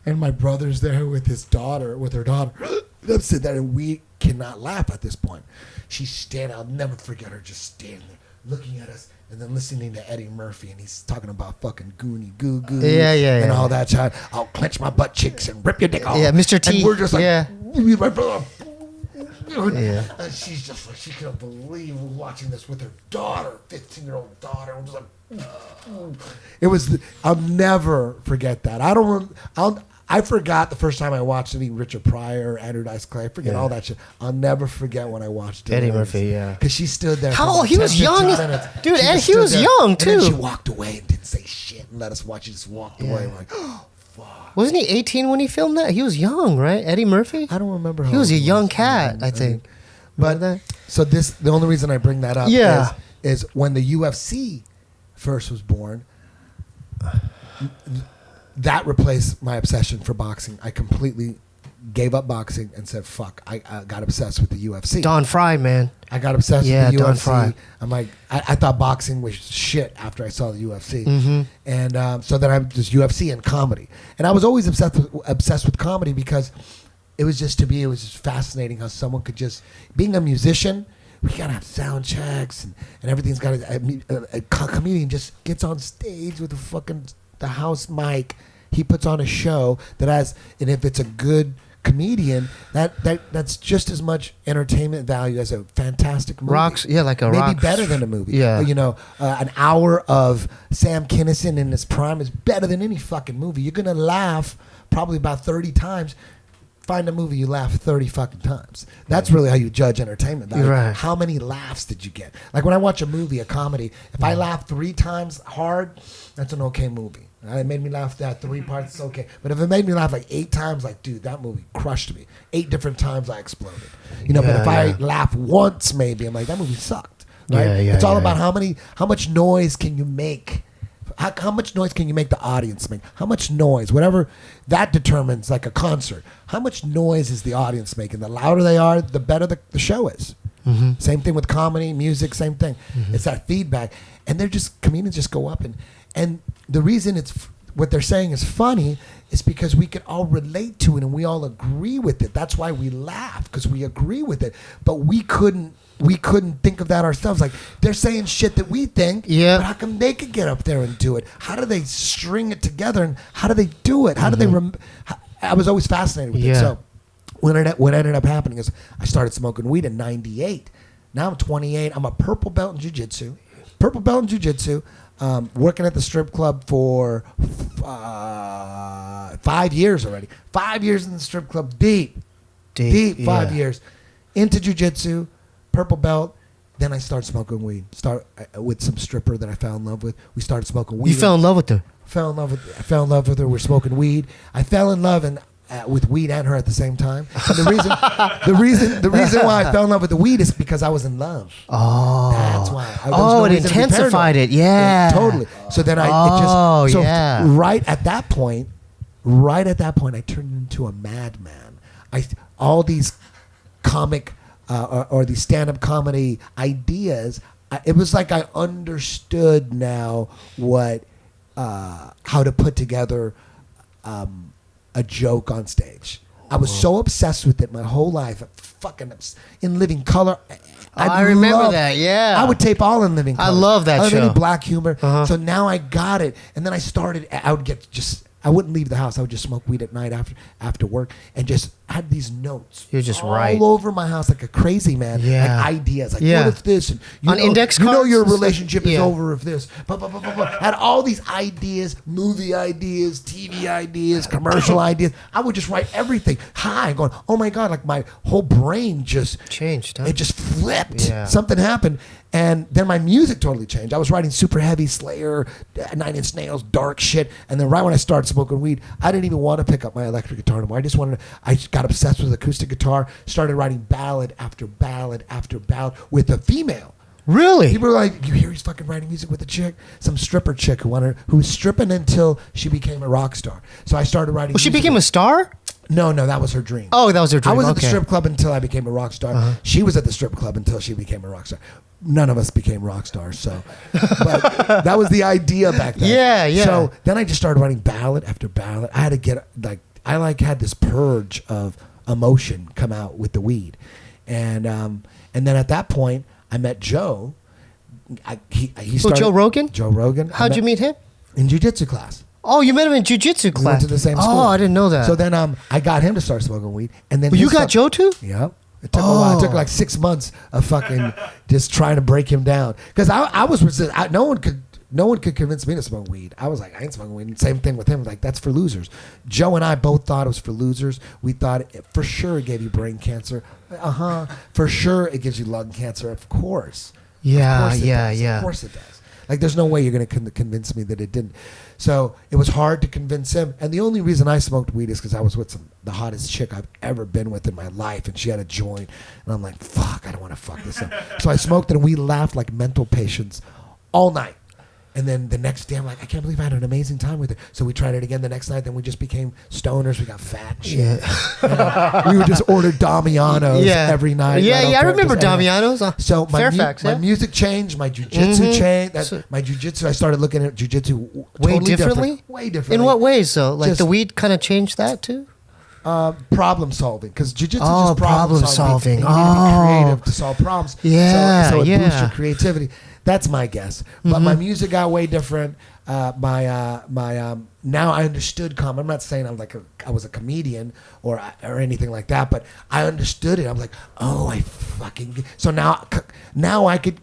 and my brother's there with her daughter. I'm sitting there, and we cannot laugh at this point. She's standing. I'll never forget her just standing there, looking at us. And then listening to Eddie Murphy, and he's talking about fucking Goonie Goo Goo, and all that shit. I'll clench my butt cheeks and rip your dick off. Yeah, Mr. T. And we're just like, my brother. Yeah. And she's just like, she couldn't believe we're watching this with her daughter, 15-year-old daughter. We're just like, it was. I'll never forget that. I forgot the first time I watched any Richard Pryor or Andrew Dice Clay. I forget all that shit. I'll never forget when I watched Eddie Murphy, yeah. Because she stood there. How old? He was young. Dude, and he was young, too. And then she walked away and didn't say shit and let us watch. She just walked away. I'm like, oh, fuck. Wasn't he 18 when he filmed that? He was young, right? Eddie Murphy? I don't remember how he was a young cat, I think. But so the only reason I bring that up is when the UFC first was born, that replaced my obsession for boxing. I completely gave up boxing and said, fuck, I got obsessed with the UFC. Don Fry, man. I got obsessed Yeah, with the Don UFC. Fry. I'm like, I thought boxing was shit after I saw the UFC. Mm-hmm. And so then I'm just UFC and comedy. And I was always obsessed with comedy because it was just, to me, it was just fascinating how someone could just, being a musician, we gotta have sound checks and everything's got a comedian just gets on stage with the house mic. He puts on a show that has, and if it's a good comedian, that's just as much entertainment value as a fantastic movie. Like a maybe rock. better than a movie. Yeah. An hour of Sam Kinison in his prime is better than any fucking movie. You're gonna laugh probably about 30 times. Find a movie you laugh 30 fucking times. That's really how you judge entertainment value. Right. How many laughs did you get? Like when I watch a movie, a comedy, if I laugh 3 times hard, that's an okay movie. It made me laugh that 3 parts, it's okay. But if it made me laugh like 8 times, like, dude, that movie crushed me. 8 different times I exploded. But if I laugh once, maybe, I'm like, that movie sucked. Right? It's all about how much noise can you make. How much noise can you make the audience make? How much noise, whatever that determines, like a concert. How much noise is the audience making? The louder they are, the better the show is. Mm-hmm. Same thing with comedy, music, same thing. Mm-hmm. It's that feedback. And comedians just go up. And the reason what they're saying is funny is because we can all relate to it and we all agree with it. That's why we laugh, because we agree with it. But we couldn't think of that ourselves. Like, they're saying shit that we think, but how come they could get up there and do it? How do they string it together, and how do they do it? How do they I was always fascinated with it. So what ended up happening is I started smoking weed in 98. Now I'm 28. I'm a purple belt in jiu-jitsu. Working at the strip club for 5 years already. 5 years in the strip club, deep 5 years. Into jiu-jitsu, purple belt. Then I started smoking weed. With some stripper that I fell in love with. We started smoking weed. You fell in love with her? I fell in love with her. We're smoking weed. I fell in love with weed and her at the same time. And the reason why I fell in love with the weed is because I was in love. Oh, that's why. It intensified it. Yeah, totally. So then right at that point, I turned into a madman. All these comic or these stand-up comedy ideas. It was like I understood now how to put together a joke on stage. I was so obsessed with it my whole life. In Living Color. I remember that. Yeah, I would tape all In Living Color. I love that show. Any black humor. Uh-huh. So now I got it, and then I wouldn't leave the house. I would just smoke weed at night after work and just had these notes. You're just all over my house like a crazy man. Yeah. Like ideas. Like, what if this? And index cards? Your relationship is over if this. Had all these ideas, movie ideas, TV ideas, commercial ideas. I would just write everything high, going, oh my God, like my whole brain just changed. Huh? It just flipped. Yeah. Something happened. And then my music totally changed. I was writing super heavy Slayer, 9 Inch Nails, dark shit. And then right when I started smoking weed, I didn't even want to pick up my electric guitar anymore. I got obsessed with acoustic guitar, started writing ballad after ballad after ballad with a female. Really? People were like, you hear he's fucking writing music with a chick? Some stripper chick who was stripping until she became a rock star. So I started writing She became a star? No, that was her dream. Oh, that was her dream. I was at the strip club until I became a rock star. Uh-huh. She was at the strip club until she became a rock star. None of us became rock stars, but that was the idea back then. Yeah. So then I just started writing ballad after ballad. I had to get had this purge of emotion come out with the weed, and then at that point I met Joe. He started, Joe Rogan. Joe Rogan. How'd you meet him? In jiu-jitsu class. Oh, you met him in jiu-jitsu class. We went to the same school. Oh, I didn't know that. So then I got him to start smoking weed, and then you got Joe too? Yep. It took a while. It took like 6 months of fucking just trying to break him down because I was no one could convince me to smoke weed. I was like, I ain't smoking weed. And same thing with him. Like, that's for losers. Joe and I both thought it was for losers. We thought for sure it gave you brain cancer. For sure it gives you lung cancer. Of course. Yeah. Of course it does. Like, there's no way you're going to convince me that it didn't. So it was hard to convince him. And the only reason I smoked weed is because I was with the hottest chick I've ever been with in my life. And she had a joint. And I'm like, fuck, I don't want to fuck this up. So I smoked and we laughed like mental patients all night. And then the next day, I'm like, I can't believe I had an amazing time with it. So we tried it again the next night. Then we just became stoners. We got fat and shit. And we would just order Damianos every night. I remember Damianos. So Fairfax, my music changed. My jujitsu changed. My jujitsu, I started looking at jujitsu way totally differently. Different. Way differently. In what ways, though? Like Just- the weed kind of changed that too? Problem solving, because jiu-jitsu is Oh, just problem problem-solving. solving. And you need to be creative to solve problems. Yeah, so it boosts yeah. your creativity. That's my guess. But my music got way different. Now I understood comedy. I'm not saying I was a comedian or anything like that, but I understood it. I'm like, oh, I fucking. So now I could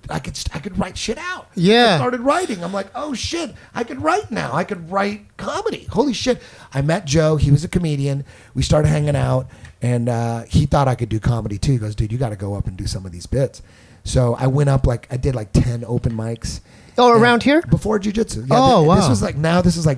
write shit out. Yeah. I started writing. I'm like, oh shit, I could write now. I could write comedy. Holy shit. I met Joe. He was a comedian. We started hanging out, and he thought I could do comedy too. He goes, dude, you got to go up and do some of these bits. So I went up, I did 10 open mics. Oh, around here? Before jiu-jitsu. Yeah, Oh, wow. This was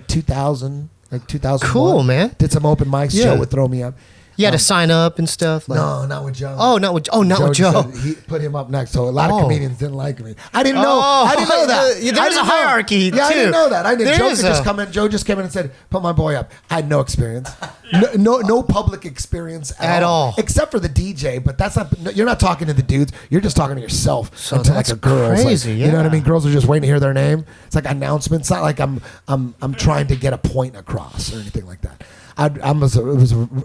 2000, 2001. Cool, man. Did some open mics. Yeah. Joe would throw me up. You had to sign up and stuff. Like, No, not with Joe. Oh, not with Joe. just said he put him up next, so a lot of Oh. comedians didn't like me. I didn't know. I didn't know that. There's I didn't a hierarchy, Yeah, I too. didn't know that. I didn't. There Joe is could just a- come in. Joe just came in and said, "Put my boy up." I had no experience. No public experience At all. except for the DJ. But that's not. You're not talking to the dudes. You're just talking to yourself. So and to that's a girl. It's crazy, You know what I yeah. mean? Girls are just waiting to hear their name. It's like announcements. It's not like I'm trying to get a point across or anything like that.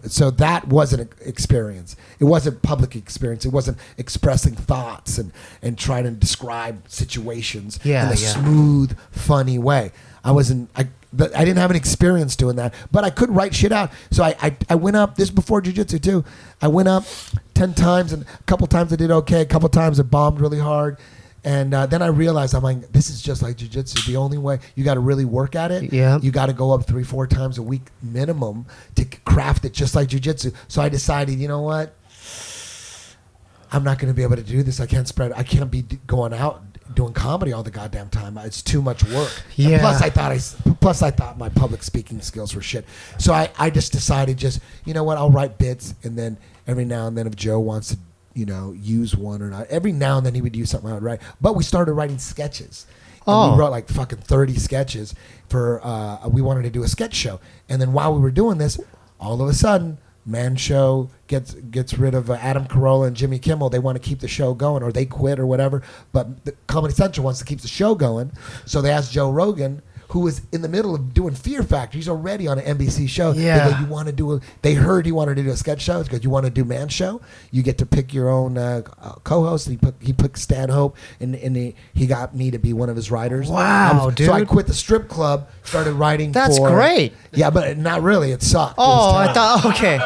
So that wasn't an experience. It wasn't public experience. It wasn't expressing thoughts and trying to describe situations in a smooth, funny way. I didn't have an experience doing that, but I could write shit out. So I went up, this before jiu-jitsu too. I went up 10 times, and a couple times I did okay. A couple times I bombed really hard. And then I realized, I'm like, this is just like jiu-jitsu. The only way, you got to really work at it. Yeah. You got to go up 3-4 times a week minimum to craft it just like jiu-jitsu. So I decided, you know what? I'm not going to be able to do this. I can't be going out doing comedy all the goddamn time. It's too much work. And Yeah. plus I thought my public speaking skills were shit. So I just decided, you know what? I'll write bits, and then every now and then if Joe wants to, use one or not. Every now and then he would use something I would write. But we started writing sketches. And we wrote fucking 30 sketches for, we wanted to do a sketch show. And then while we were doing this, all of a sudden, Man Show gets rid of Adam Carolla and Jimmy Kimmel. They want to keep the show going, or they quit or whatever. But the Comedy Central wants to keep the show going. So they asked Joe Rogan, who was in the middle of doing Fear Factor. He's already on an NBC show. Yeah. They go, you want to do they heard he wanted to do a sketch show. Because you want to do Man Show, you get to pick your own co-host. And he picked Stanhope, and he got me to be one of his writers. Wow, dude. So I quit the strip club, started writing. That's great. Yeah, but not really. It sucked. It Oh, was I terrible. thought, okay.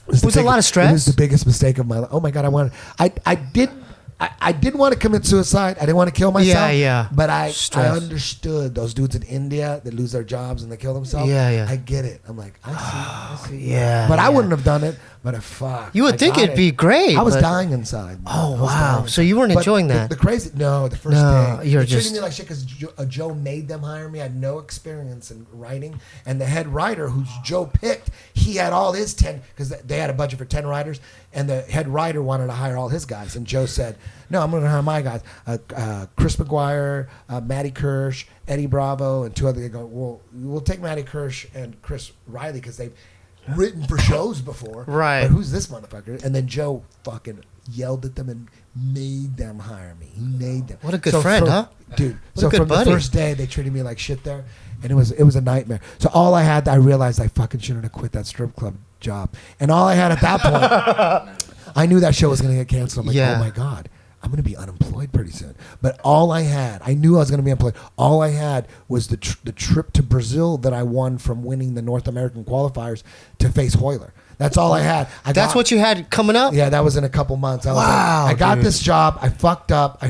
Was Was it a lot of stress? It was the biggest mistake of my life. Oh my god, I didn't want to commit suicide. I didn't want to kill myself. Yeah. But I Stress. understood those dudes in India that lose their jobs and they kill themselves. Yeah. I get it. I'm like, I see. Yeah. But I wouldn't have done it. But fuck. You would I think got it'd be great, I was but- dying inside. Oh, I was wow. dying. So you weren't But enjoying that? The crazy, the first No, day. you're They treated just- me like shit because Joe made them hire me. I had no experience in writing. And the head writer, who's Joe picked, he had all his 10, because they had a budget for 10 writers. And the head writer wanted to hire all his guys. And Joe said, no, I'm going to hire my guys. Chris McGuire, Matty Kirsch, Eddie Bravo, and 2 other. They go, well, we'll take Matty Kirsch and Chris Riley because they've written for shows before. Right. But who's this motherfucker? And then Joe fucking yelled at them and made them hire me. He made them. What a good friend, huh? Dude. What a So good from buddy. the first day, they treated me like shit there. And it was a nightmare. So all I had, I realized I fucking shouldn't have quit that strip club job. And all I had at that point, I knew that show was going to get canceled. I'm like, Yeah. oh my God, I'm going to be unemployed pretty soon. But all I had, I knew I was going to be unemployed. All I had was the trip to Brazil that I won from winning the North American qualifiers to face Hoyler. That's all I had. That's what you had coming up? Yeah, that was in a couple months. I was Wow, like, I got dude. this job. I fucked up. I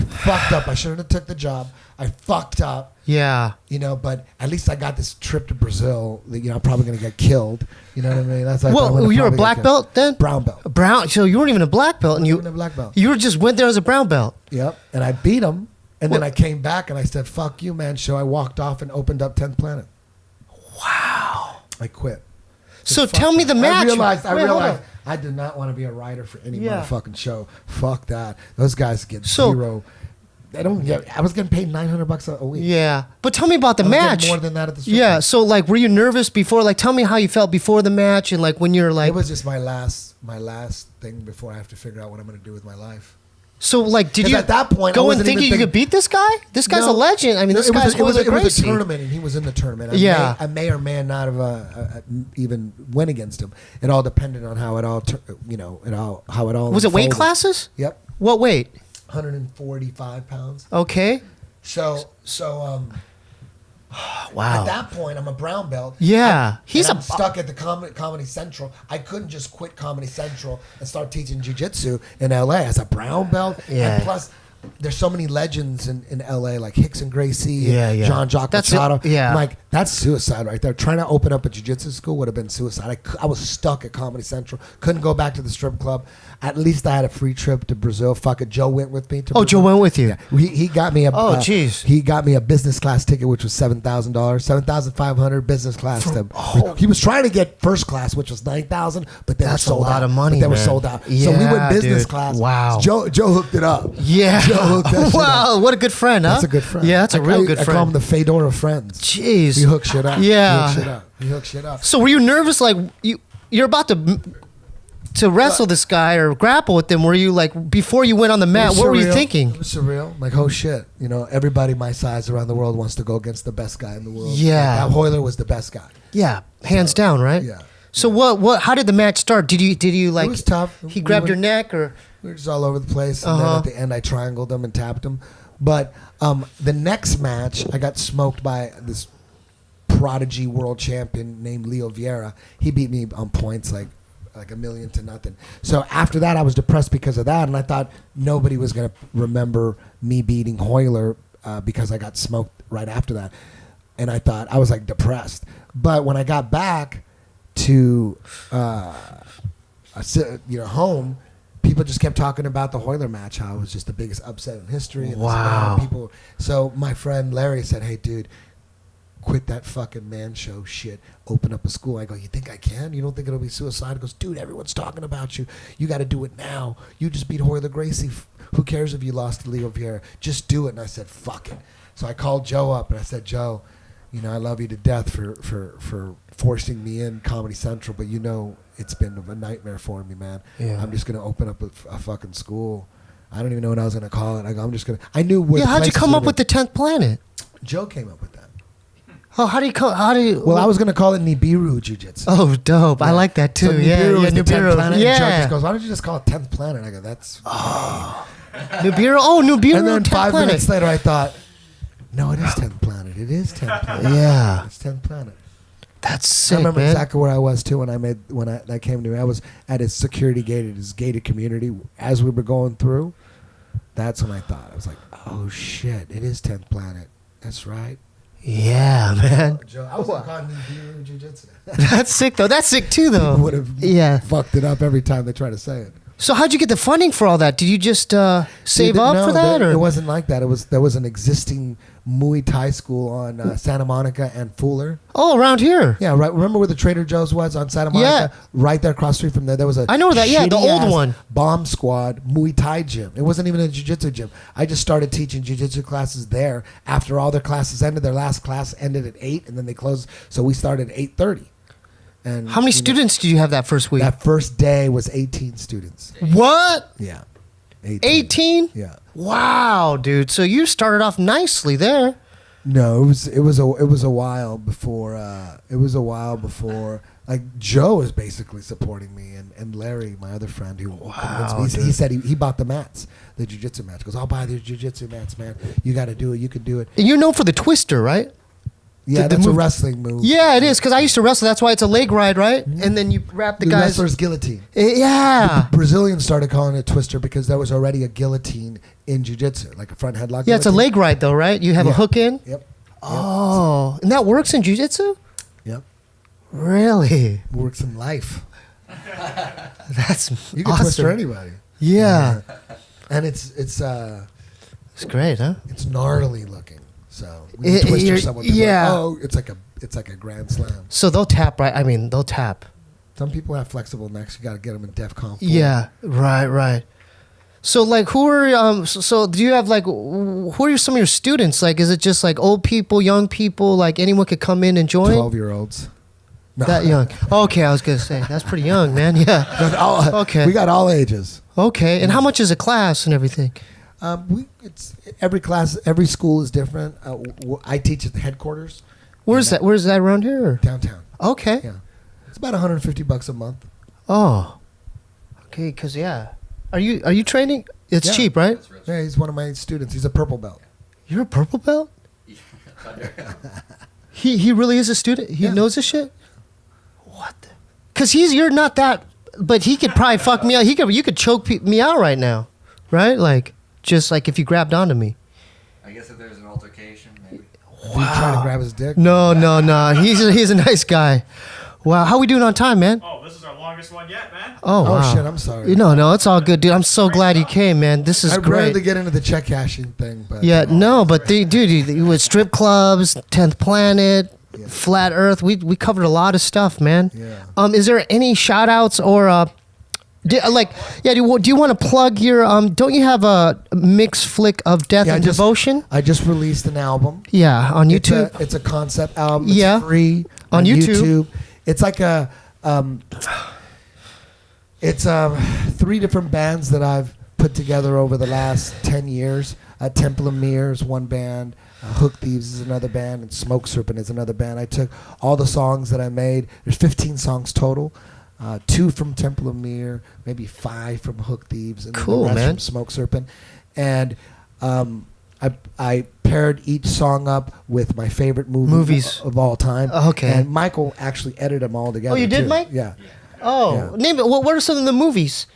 shouldn't have took the job. I fucked up. Yeah. But at least I got this trip to Brazil. I'm probably going to get killed. You know what I mean? That's like, I'm Well, gonna you were a probably black get belt then? Brown belt. Brown. So you weren't even a black belt, and you Even a black belt. you were just went there as a brown belt. Yep. And I beat him. And then What- I came back and I said, fuck you, man. So I walked off and opened up 10th Planet. Wow. I quit. So Fuck tell me that. the match. I realized Wait, hold on. I did not want to be a writer for any Yeah. motherfucking show. Fuck that. Those guys get So- zero I don't get. I was getting paid $900 a week. Yeah. But tell me about the I was getting match. more than that at the strip Yeah. club. So like, were you nervous before? Like, tell me how you felt before the match, and like when you're like. It was just my last thing before I have to figure out what I'm going to do with my life. So like, did 'Cause you at that point, I go and wasn't thinking even you could beat this guy? This guy's a legend. I mean, this guy's it was a Gracie. tournament, and he was in the tournament. Yeah. I may or may not have even went against him. It all depended on how it all, how it all. Was it weight unfolded. classes? Yep, What weight? 145 pounds. Okay. So Wow. at that point, I'm a brown belt. Yeah. I'm stuck at the Comedy Central. I couldn't just quit Comedy Central and start teaching jiu-jitsu in LA as a brown belt. Yeah. And plus, there's so many legends in LA like Hicks and Gracie, Yeah, and yeah. Jean-Jacques That's it. Machado. Yeah. I'm like, that's suicide right there. Trying to open up a jiu-jitsu school would have been suicide. I was stuck at Comedy Central. Couldn't go back to the strip club. At least I had a free trip to Brazil. Fuck it. Joe went with me to Brazil. Joe went with you. Yeah. He got me a jeez. he got me a business class ticket, which was $7,000, $7,500 business class. He was trying to get first class, which was $9,000, but they That's were sold a lot out. of money, But they were man. sold out. So we Yeah, went business dude. class. Wow. Joe hooked it up. Yeah. Joe hooked that shit Wow. up. What a good friend, huh? That's a good friend. Yeah, that's a real good I friend. call him the Fedor of friends. Jeez. He hooks shit up. Yeah. He hooks shit up. So were you nervous? Like you're about to wrestle this guy or grapple with him? Were you like before you went on the mat? It was What were you surreal. thinking? It was surreal. Like, oh shit. Everybody my size around the world wants to go against the best guy in the world. Yeah. That Hoyler was the best guy. Yeah, hands down, right? Yeah. So what? How did the match start? Did you like? It was tough. He grabbed your neck, or We were just all over the place, and then at the end, I triangled him and tapped him. But the next match, I got smoked by this prodigy world champion named Leo Vieira. He beat me on points like 1,000,000 to 0. So after that, I was depressed because of that, and I thought nobody was going to remember me beating Hoyler because I got smoked right after that. And I thought I was like depressed. But when I got back to home, people just kept talking about the Hoyler match, how it was just the biggest upset in history. And Wow. So my friend Larry said, "Hey, dude, quit that fucking man show shit. Open up a school." I go, "You think I can? You don't think it'll be suicide?" He goes, "Dude, everyone's talking about you. You got to do it now. You just beat Hoyler Gracie. Who cares if you lost to Leo Vieira? Just do it." And I said, "Fuck it." So I called Joe up and I said, "Joe, I love you to death for forcing me in Comedy Central, but it's been a nightmare for me, man. Yeah. I'm just gonna open up a fucking school. I don't even know what I was gonna call it. I'm just gonna. I knew where. yeah? How'd you places come were up with the 10th planet? Joe came up with that. Oh, how do you come? How do you? Well, I was gonna call it Nibiru Jiu-Jitsu. Oh, dope! I Yeah. like that too. So yeah, Nibiru is the 10th Nibiru. planet. And Joe Yeah, just goes, "Why don't you just call it 10th planet?" I go, "That's." Nibiru. Oh, Nibiru. And then 10th 5 planet. minutes later, I thought, "No, it is 10th planet. It is 10th planet. Yeah, It's 10th planet." that's I sick, remember man. exactly where I was too when that came to me. I was at his security gate at his gated community as we were going through. That's when I thought, I was like, "Oh shit, it is 10th planet. That's right." Yeah, man. Joe, I was gonna call it Nibiru Jiu-Jitsu. That's sick though. That's sick too though. Would have Yeah. fucked it up every time they try to say it. So how'd you get the funding for all that? Did you just save up No, for that, or it wasn't like that. There was an existing Muay Thai school on Santa Monica and Fuller. oh, around here? Yeah, right. Remember where the Trader Joe's was on Santa Monica? Right there across the street from there. There was a I know that, yeah, the old shitty-ass one. Bomb Squad Muay Thai gym. It wasn't even a jiu-jitsu gym. I just started teaching jiu-jitsu classes there. After all their classes ended, their last class ended at 8, and then they closed. So we started at 8:30. And How many students did you have that first week? That first day was 18 students. What? Yeah, 18? Yeah. Wow, dude. So you started off nicely there. No, it was a while before. Like Joe was basically supporting me, and Larry, my other friend, who convinced me. He said he bought the mats, the jiu-jitsu mats. He goes, "I'll buy the jiu-jitsu mats, man. You got to do it. You can do it." And you're known for the twister, right? Yeah, the that's a move- wrestling move. Yeah, it is, because I used to wrestle. That's why it's a leg ride, right? And then you wrap the The guys. wrestler's guillotine. Yeah. Brazilians started calling it twister because there was already a guillotine in jiu-jitsu, like a front headlock. Yeah, it's a guillotine. leg ride, though, right? You have a Yeah. hook in? Yep. Oh. And that works in jiu-jitsu? Yep. Really? Works in life. That's You can awesome. twister anybody. Yeah. And it's It's great, huh? it's gnarly looking. So when you It- twister you're- someone, people are yeah. like, oh, it's like a grand slam. So they'll tap, right? I mean, they'll tap. Some people have flexible necks. You got to get them in DEF CON 4. Yeah. Right, right. So like, who are so do you have like who are some of your students? Like, is it just like old people, young people? Like anyone could come in and join? 12-year-olds. No. That young? Okay, I was gonna say that's pretty young, man. Yeah. Okay. We got all ages. Okay, and how much is a class and everything? It's every class, every school is different. I teach at the headquarters. Where's that? Where's that around here? Or? Downtown. Okay. Yeah, it's about $150 a month. Oh. Okay, because are you training? It's Yeah. cheap, right? Yeah, he's one of my students. He's a purple belt. You're a purple belt. He really is a student. He Yeah. knows this shit. What? Because you're not that, but he could probably fuck me out. You could choke me out right now, right? Like just like if you grabbed onto me. I guess if there's an altercation, maybe. Did you try to grab his dick? No. He's a nice guy. Wow, how we doing on time, man? Oh, this is our longest one yet, man. Oh, Oh wow. shit! I'm sorry. No, it's all good, dude. I'm so glad you came, man. This is I'd great. rather get into the check cashing thing, but Yeah, no, but dude, with strip clubs, 10th Planet, Yeah. Flat Earth, we covered a lot of stuff, man. Yeah. Is there any shout outs or do you want to plug your don't you have a mixed flick of death Yeah, and devotion? I just released an album. Yeah, on YouTube. It's a concept album. It's Yeah. free On YouTube. It's like it's 3 different bands that I've put together over the last 10 years. Temple of Mirrors, one band. Hook Thieves is another band, and Smoke Serpent is another band. I took all the songs that I made. There's 15 songs total. 2 from Temple of Mirror, maybe 5 from Hook Thieves, and Cool, then the rest man. from Smoke Serpent. And I paired each song up with my favorite Movies. of all time. Okay. And Michael actually edited them all together. Oh, you did, too. Mike? Yeah. Oh, Yeah. name it. What are some of the movies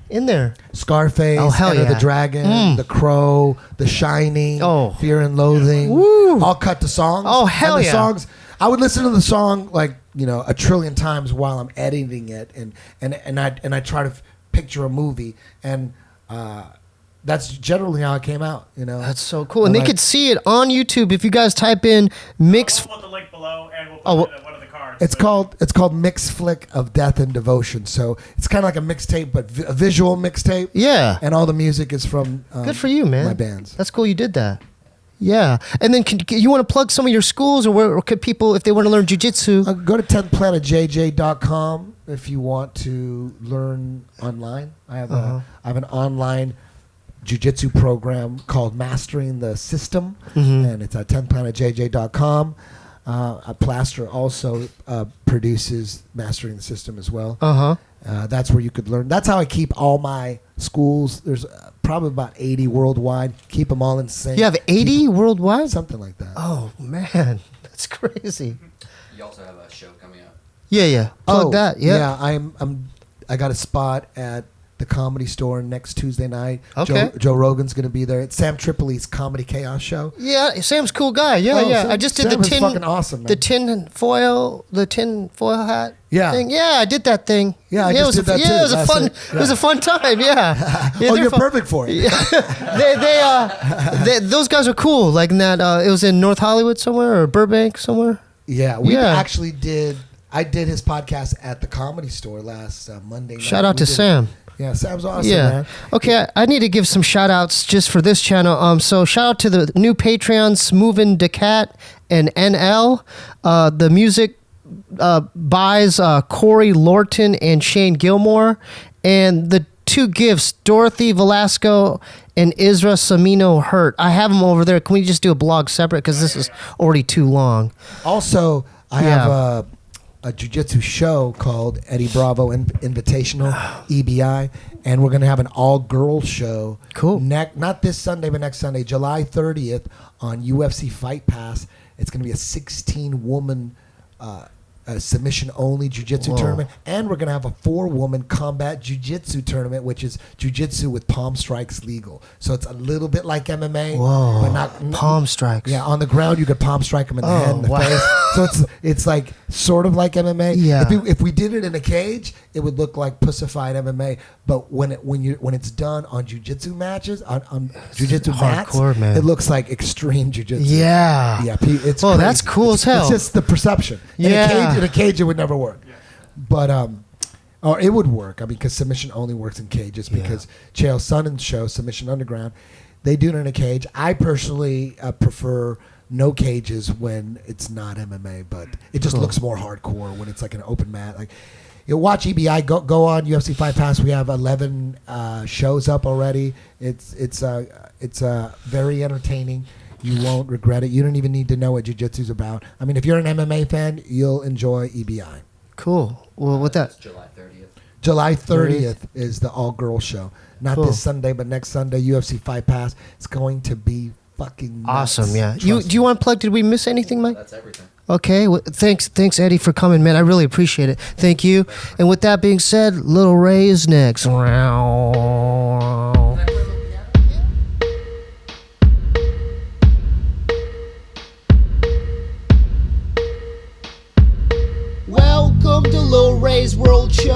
in there? Scarface, Oh, hell Enter yeah. the Dragon, The Crow, The Shining, Oh. Fear and Loathing. Woo. All cut to songs. Oh, hell and the yeah. songs. I would listen to the song like a trillion times while I'm editing it, and I try to picture a movie, and that's generally how it came out. That's so cool. And I'm they could see it on YouTube if you guys type in mix. We'll put the link below, and we'll put Oh, it in one of the cards. It's called Mix Flick of Death and Devotion. So it's kind of like a mixtape, but a visual mixtape. Yeah. And all the music is from Good for you, man. my bands. That's cool you did that. Yeah. And then you want to plug some of your schools, or could people, if they want to learn jiu-jitsu? Go to 10thplanetjj.com if you want to learn online. I have an online jiu-jitsu program called Mastering the System, and it's at 10thplanetjj.com. Plaster also produces Mastering the System as well. That's where you could learn. That's how I keep all my schools. There's probably about 80 worldwide. Keep them all in sync. You have 80 worldwide? Something like that. Oh, man. That's crazy. You also have a show coming up. Yeah. Plug that. Yeah. I got a spot at the Comedy Store next Tuesday night. Okay. Joe Rogan's going to be there. It's Sam Tripoli's Comedy Chaos show. Yeah, Sam's a cool guy. Yeah. Sam- I just did Sam the is tin. fucking awesome, man. The tin foil hat. Yeah. Thing. Yeah, I did that thing. Yeah, I it just was did that yeah, too it was a last fun. night. It was a fun time. Yeah. Oh, they're you're fun. perfect for it. Those guys are cool. Like in that, it was in North Hollywood somewhere or Burbank somewhere. Yeah, we Yeah. actually did. I did his podcast at the Comedy Store last Monday night. Shout out We to did- Sam. Yeah, Sam's awesome, Yeah. man. Okay, I need to give some shout outs just for this channel. So shout out to the new Patreons, Movin' Decat and NL. The music buys Corey Lorton and Shane Gilmore. And the 2 gifts, Dorothy Velasco and Isra Samino Hurt. I have them over there. Can we just do a blog separate? Because this is already too long. Also, I Yeah. have a jiu-jitsu show called Eddie Bravo Invitational, EBI, and we're going to have an all-girls show. Cool. Not this Sunday, but next Sunday, July 30th on UFC Fight Pass. It's going to be a 16-woman submission-only jiu-jitsu Whoa. tournament, and we're going to have a 4-woman combat jiu-jitsu tournament, which is jiu-jitsu with palm strikes legal. So it's a little bit like MMA, Whoa. but not Palm strikes. Yeah, on the ground you could palm strike them in the Oh, head and the wow. face. So it's like sort of like MMA. Yeah. If we did it in a cage, it would look like pussified MMA. But when it's done on jujitsu matches, on jujitsu mats, hardcore, man. it looks like extreme jujitsu. Yeah. Yeah. It's Oh, crazy. that's cool as hell. It's just the perception. Yeah. In a cage, it would never work. But Or it would work. I mean, because submission only works in cages. Because Chael Sonnen's show, Submission Underground, they do it in a cage. I personally prefer no cages when it's not MMA, but it just looks more hardcore when it's like an open mat. Like, you watch EBI, go on UFC Fight Pass. We have 11 shows up already. It's very entertaining. You won't regret it. You don't even need to know what jiu-jitsu's about. I mean, if you're an MMA fan, you'll enjoy EBI. Cool. Well, with that, July 30th. July 30th is the all-girls show. Not this Sunday, but next Sunday, UFC Fight Pass. It's going to be fucking nuts. awesome. Yeah. Trust Do me. you want to plug? Did we miss anything, Mike? That's everything. Okay. Well, thanks, Eddie, for coming, man. I really appreciate it. Thank you. And with that being said, Little Ray is next. Welcome to Lil Ray's World Show.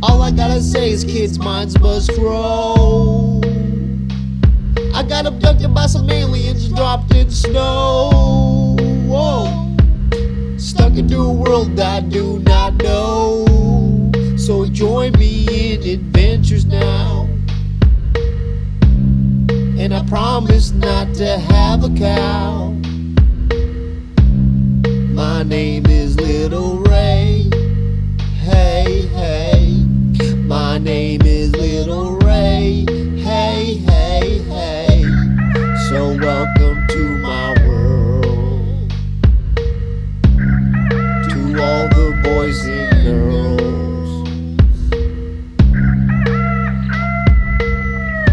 All I gotta say is kids' minds must grow. I got abducted by some aliens, dropped in snow. Whoa. Stuck into a world I do not know. So join me in adventures now. And I promise not to have a cow. My name is Little Ray. Hey, hey. My name is Little Ray. Hey, hey, hey. So welcome to my world. To all the boys and girls.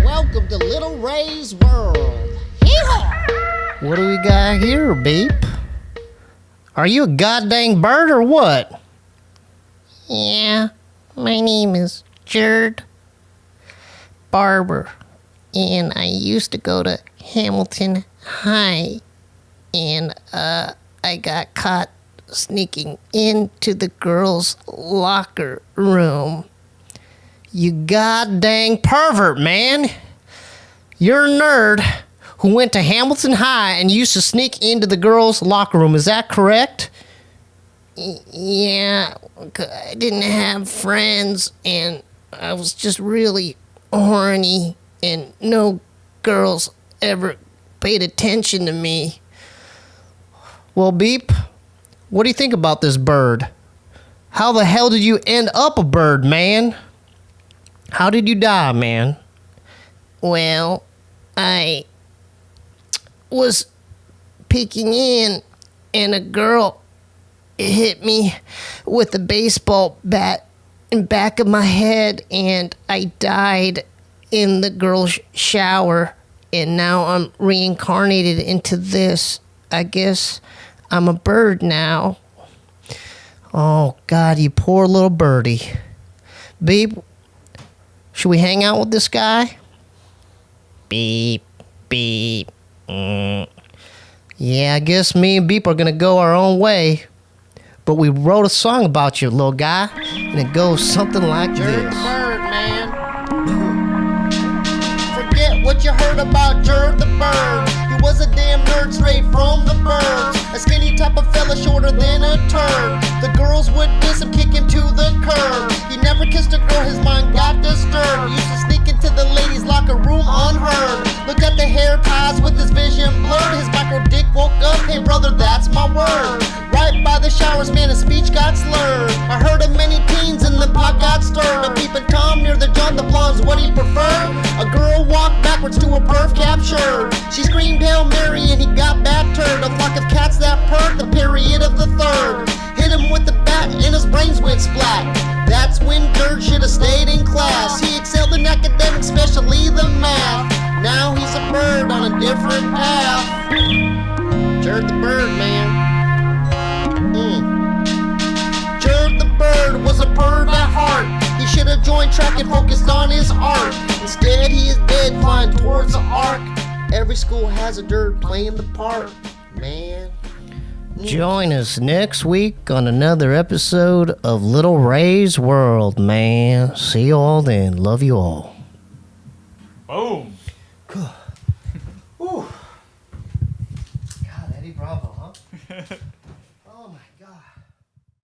Welcome to Little Ray's world. Hee-haw! What do we got here, Beep? Are you a goddamn bird or what? Yeah, my name is Jared Barber, and I used to go to Hamilton High, and I got caught sneaking into the girls' locker room. You goddamn pervert, man! You're a nerd who went to Hamilton High and used to sneak into the girls' locker room. Is that correct? Yeah, I didn't have friends, and I was just really horny, and no girls ever paid attention to me. Well, Beep, what do you think about this bird? How the hell did you end up a bird, man? How did you die, man? Well, I was peeking in, and a girl hit me with a baseball bat in back of my head, and I died in the girl's shower, and now I'm reincarnated into this. I guess I'm a bird now. Oh, God, you poor little birdie. Beep, should we hang out with this guy? Beep, beep. Yeah, I guess me and Beep are gonna go our own way. But we wrote a song about you, little guy, and it goes something like this. Jared the Bird, man. Forget what you heard about Jared the Bird. He was a damn nerd straight from the birds. A skinny type of fella shorter than a turd. The girls would diss him, kick him to the curb. He never kissed a girl, his mind got disturbed. Used to sneak into the ladies' locker room unheard. Look at the hair ties with his vision blurred. His micro dick woke up, hey brother, that's my word. Right by the showers, man, his speech got slurred. I heard of many teens and the pot got stirred. A peeping Tom near the John, the blonde's what he preferred. A girl walked backwards to a perf captured. She screamed Hail Mary and he got battered. A flock of cats that purred, the period of the third. Hit him with the bat and his brains went splat. That's when Dirt should have stayed in class. He excelled in academics, especially the math. Now he's a bird on a different path. Jared the Bird, man. Jared the Bird was a bird at heart. He should have joined track and focused on his art. Instead, he is dead, flying towards the arc. Every school has a dirt playing the part, man. Join us next week on another episode of Little Ray's World, man. See you all then. Love you all. Boom.